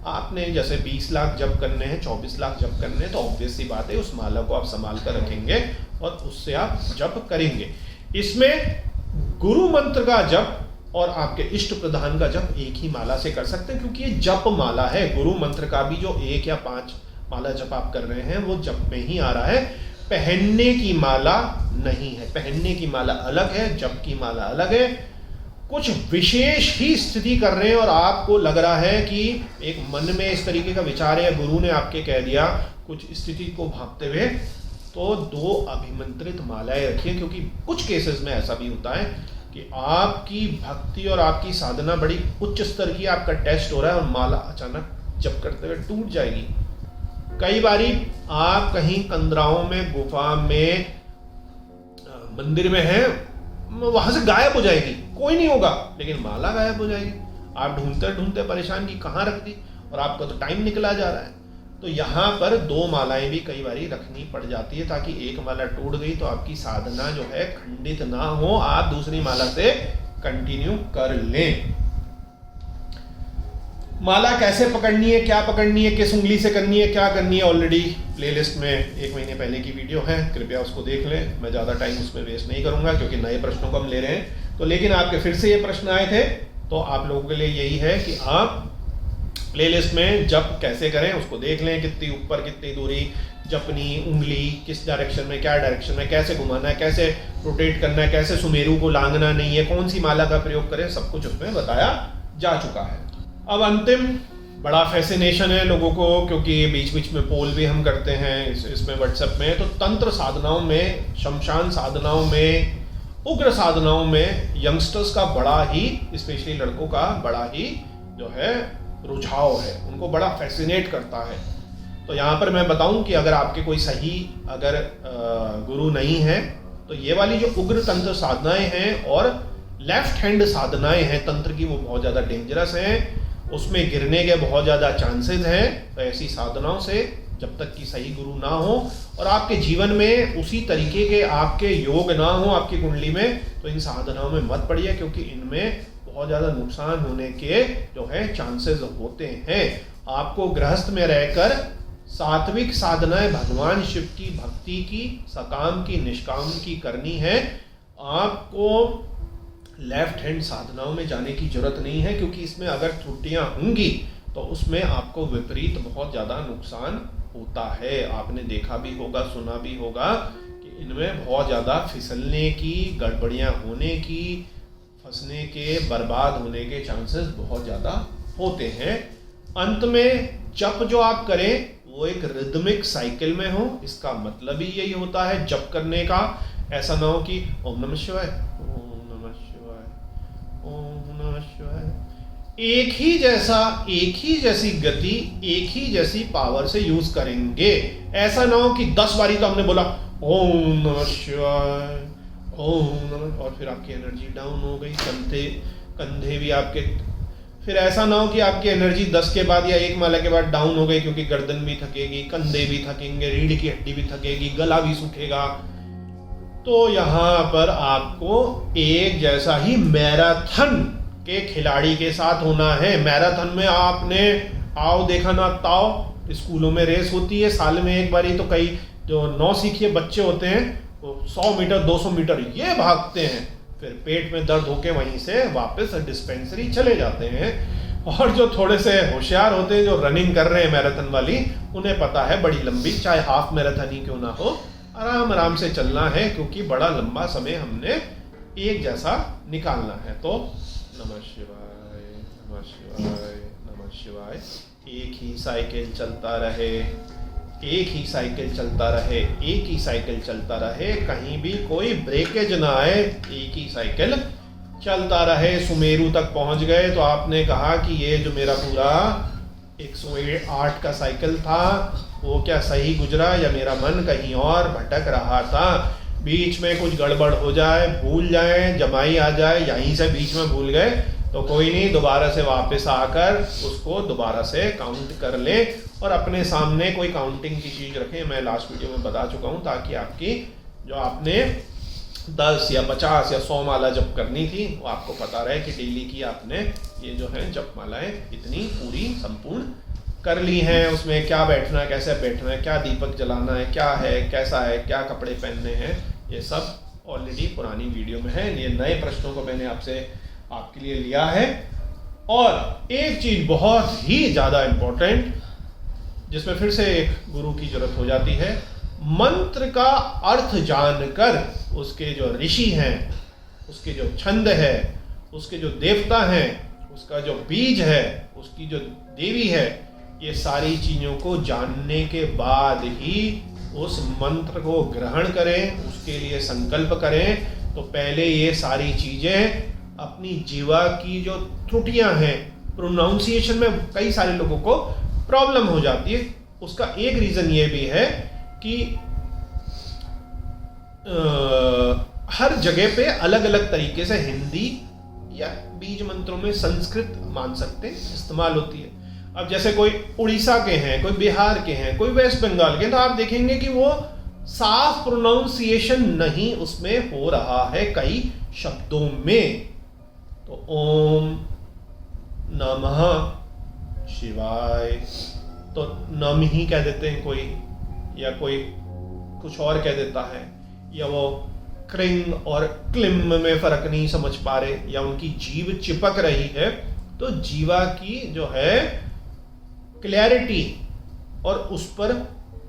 आपने जैसे 20 लाख जप करने हैं, 24 लाख जप करने हैं, तो ऑब्वियस सी बात है उस माला को आप संभाल कर रखेंगे और उससे आप जप करेंगे। इसमें गुरु मंत्र का जप और आपके इष्ट प्रधान का जप एक ही माला से कर सकते हैं, क्योंकि ये जप माला है। गुरु मंत्र का भी जो 1 या 5 माला जप आप कर रहे हैं वो जप में ही आ रहा है, पहनने की माला नहीं है। पहनने की माला अलग है, जप की माला अलग है। कुछ विशेष ही स्थिति कर रहे हैं और आपको लग रहा है कि एक मन में इस तरीके का विचार है, गुरु ने आपके कह दिया कुछ स्थिति को भांपते हुए, तो 2 अभिमंत्रित मालाएं रखिए। क्योंकि कुछ केसेस में ऐसा भी होता है कि आपकी भक्ति और आपकी साधना बड़ी उच्च स्तर की, आपका टेस्ट हो रहा है और माला अचानक जप करते हुए टूट जाएगी। कई बारी आप कहीं कंदराओं में, गुफा में, मंदिर में हैं, वहां से गायब हो जाएगी, कोई नहीं होगा, लेकिन माला गायब हो जाएगी। आप ढूंढते ढूंढते परेशान की कहाँ रख दी, और आपका तो टाइम निकला जा रहा है। तो यहाँ पर 2 मालाएं भी कई बारी रखनी पड़ जाती है, ताकि एक माला टूट गई तो आपकी साधना जो है खंडित ना हो, आप दूसरी माला से कंटिन्यू कर लें। माला कैसे पकड़नी है, क्या पकड़नी है, किस उंगली से करनी है, क्या करनी है, ऑलरेडी प्लेलिस्ट में 1 महीने पहले की वीडियो है, कृपया उसको देख लें। मैं ज़्यादा टाइम उसमें वेस्ट नहीं करूंगा क्योंकि नए प्रश्नों को हम ले रहे हैं। तो लेकिन आपके फिर से ये प्रश्न आए थे, तो आप लोगों के लिए यही है कि आप प्लेलिस्ट में जप कैसे करें उसको देख लें। कितनी ऊपर, कितनी दूरी जपनी, उंगली किस डायरेक्शन में, क्या डायरेक्शन में, कैसे घुमाना है, कैसे रोटेट करना है, कैसे सुमेरु को लांघना नहीं है, कौन सी माला का प्रयोग करें, सब कुछ उसमें बताया जा चुका है। अब अंतिम बड़ा फैसिनेशन है लोगों को, क्योंकि बीच बीच में पोल भी हम करते हैं इसमें व्हाट्सएप में। तो तंत्र साधनाओं में, शमशान साधनाओं में, उग्र साधनाओं में यंगस्टर्स का बड़ा ही, स्पेशली लड़कों का बड़ा ही जो है रुझाव है, उनको बड़ा फैसिनेट करता है। तो यहाँ पर मैं बताऊं कि अगर आपके कोई सही अगर गुरु नहीं है, तो ये वाली जो उग्र तंत्र साधनाएं हैं और लेफ्ट हैंड साधनाएं हैं तंत्र की, वो बहुत ज़्यादा डेंजरस हैं, उसमें गिरने के बहुत ज़्यादा चांसेस हैं। तो ऐसी साधनाओं से जब तक कि सही गुरु ना हो और आपके जीवन में उसी तरीके के आपके योग ना हो आपकी कुंडली में, तो इन साधनाओं में मत पड़िए, क्योंकि इनमें बहुत ज़्यादा नुकसान होने के जो है चांसेस होते हैं। आपको गृहस्थ में रहकर सात्विक साधनाएं भगवान शिव की भक्ति की, सकाम की, निष्काम की करनी है। आपको लेफ्ट हैंड साधनाओं में जाने की जरूरत नहीं है, क्योंकि इसमें अगर त्रुटियां होंगी तो उसमें आपको विपरीत बहुत ज़्यादा नुकसान होता है। आपने देखा भी होगा, सुना भी होगा कि इनमें बहुत ज़्यादा फिसलने की, गड़बड़ियां होने की, फंसने के, बर्बाद होने के चांसेस बहुत ज़्यादा होते हैं। अंत में जप जो आप करें वो एक रिदमिक साइकिल में हो, इसका मतलब ही यही होता है जप करने का। ऐसा ना हो कि ओम नमः शिवाय, ओम नमः शिवाय, ओम नमः शिवाय, एक ही जैसी गति, एक ही जैसी पावर से यूज करेंगे। ऐसा ना हो कि 10 बारी तो हमने बोला ओम नमः शिवाय, ओम नमः, और फिर आपकी एनर्जी डाउन हो गई, कंधे भी आपके, फिर ऐसा ना हो कि आपकी एनर्जी 10 के बाद या 1 माला के बाद डाउन हो गई, क्योंकि गर्दन भी थकेगी, कंधे भी थकेंगे, रीढ़ की हड्डी भी थकेगी, गला भी सूखेगा। तो यहाँ पर आपको एक जैसा ही मैराथन के खिलाड़ी के साथ होना है। मैराथन में आपने आओ देखा ना ताओ, स्कूलों में रेस होती है साल में एक बारी, तो कई जो नौसिखिए बच्चे होते हैं वो 100 मीटर 200 मीटर ये भागते हैं, फिर पेट में दर्द होके वहीं से वापस डिस्पेंसरी चले जाते हैं। और जो थोड़े से होशियार होते हैं, जो रनिंग कर रहे हैं मैराथन वाली, उन्हें पता है बड़ी लंबी, चाहे हाफ मैराथन ही क्यों ना हो, आराम आराम से चलना है, क्योंकि बड़ा लंबा समय हमने एक जैसा निकालना है। तो नमः शिवाय, नमः शिवाय, नमः शिवाय। एक ही साइकिल चलता रहे, एक ही साइकिल चलता रहे, एक ही साइकिल चलता रहे, कहीं भी कोई ब्रेकेज ना आए, एक ही साइकिल चलता रहे। सुमेरु तक पहुंच गए तो आपने कहा कि ये जो मेरा पूरा 108 का साइकिल था वो क्या सही गुजरा या मेरा मन कहीं और भटक रहा था। बीच में कुछ गड़बड़ हो जाए, भूल जाए, जमाई आ जाए, यहीं से बीच में भूल गए तो कोई नहीं, दोबारा से वापस आकर उसको दोबारा से काउंट कर ले और अपने सामने कोई काउंटिंग की चीज़ रखें। मैं लास्ट वीडियो में बता चुका हूँ, ताकि आपकी जो आपने 10 या 50 या 100 माला जप करनी थी वो आपको पता रहे कि डेली की आपने ये जो है जप मालाएं इतनी पूरी संपूर्ण कर ली हैं। उसमें क्या बैठना है, कैसे बैठना है, क्या दीपक जलाना है, क्या है, कैसा है, क्या कपड़े पहनने हैं, ये सब ऑलरेडी पुरानी वीडियो में है। ये नए प्रश्नों को मैंने आपके लिए लिया है। और एक चीज बहुत ही ज़्यादा इम्पोर्टेंट, जिसमें फिर से एक गुरु की जरूरत हो जाती है, मंत्र का अर्थ जानकर उसके जो ऋषि हैं, उसके जो छंद है, उसके जो देवता हैं, उसका जो बीज है, उसकी जो देवी है, ये सारी चीज़ों को जानने के बाद ही उस मंत्र को ग्रहण करें, उसके लिए संकल्प करें। तो पहले ये सारी चीज़ें अपनी जीवा की जो त्रुटियां हैं, प्रोनाउंसिएशन में कई सारे लोगों को प्रॉब्लम हो जाती है। उसका एक रीज़न ये भी है कि हर जगह पे अलग अलग तरीके से हिंदी या बीज मंत्रों में संस्कृत मान सकते इस्तेमाल होती है। अब जैसे कोई उड़ीसा के हैं, कोई बिहार के हैं, कोई वेस्ट बंगाल के, तो आप देखेंगे कि वो साफ प्रोनाउंसिएशन नहीं उसमें हो रहा है कई शब्दों में। तो ओम नमः शिवाय तो नम ही कह देते हैं कोई, या कोई कुछ और कह देता है, या वो क्रिंग और क्लिम में फर्क नहीं समझ पा रहे, या उनकी जीभ चिपक रही है। तो जीवा की जो है क्लैरिटी और उस पर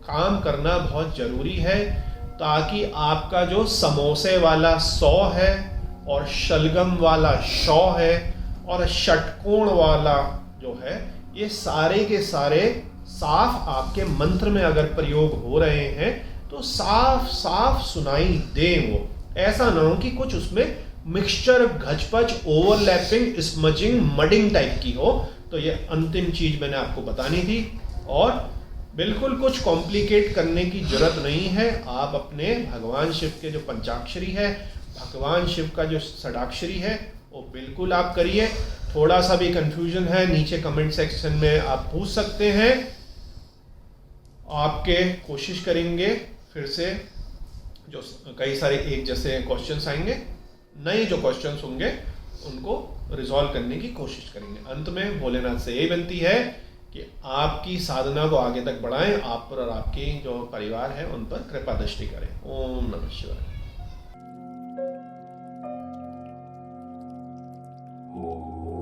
काम करना बहुत जरूरी है, ताकि आपका जो समोसे वाला सौ है और शलगम वाला शौ है और षटकोण वाला जो है, ये सारे के सारे साफ आपके मंत्र में अगर प्रयोग हो रहे हैं तो साफ साफ सुनाई दे। वो ऐसा ना हो कि कुछ उसमें मिक्सचर, घचपच, ओवरलैपिंग, स्मजिंग, मडिंग टाइप की हो। तो ये अंतिम चीज मैंने आपको बतानी थी, और बिल्कुल कुछ कॉम्प्लिकेट करने की जरूरत नहीं है। आप अपने भगवान शिव के जो पंचाक्षरी है, भगवान शिव का जो षडाक्षरी है, वो बिल्कुल आप करिए। थोड़ा सा भी कंफ्यूजन है, नीचे कमेंट सेक्शन में आप पूछ सकते हैं, आपके कोशिश करेंगे फिर से। जो कई सारे एक जैसे क्वेश्चंस आएंगे, नए जो क्वेश्चंस होंगे उनको रिजॉल्व करने की कोशिश करेंगे। अंत में भोलेनाथ से यही विनती है कि आपकी साधना को आगे तक बढ़ाएं, आप पर और आपकी जो परिवार है उन पर कृपा दृष्टि करें। ओम नमः शिवाय। Oh.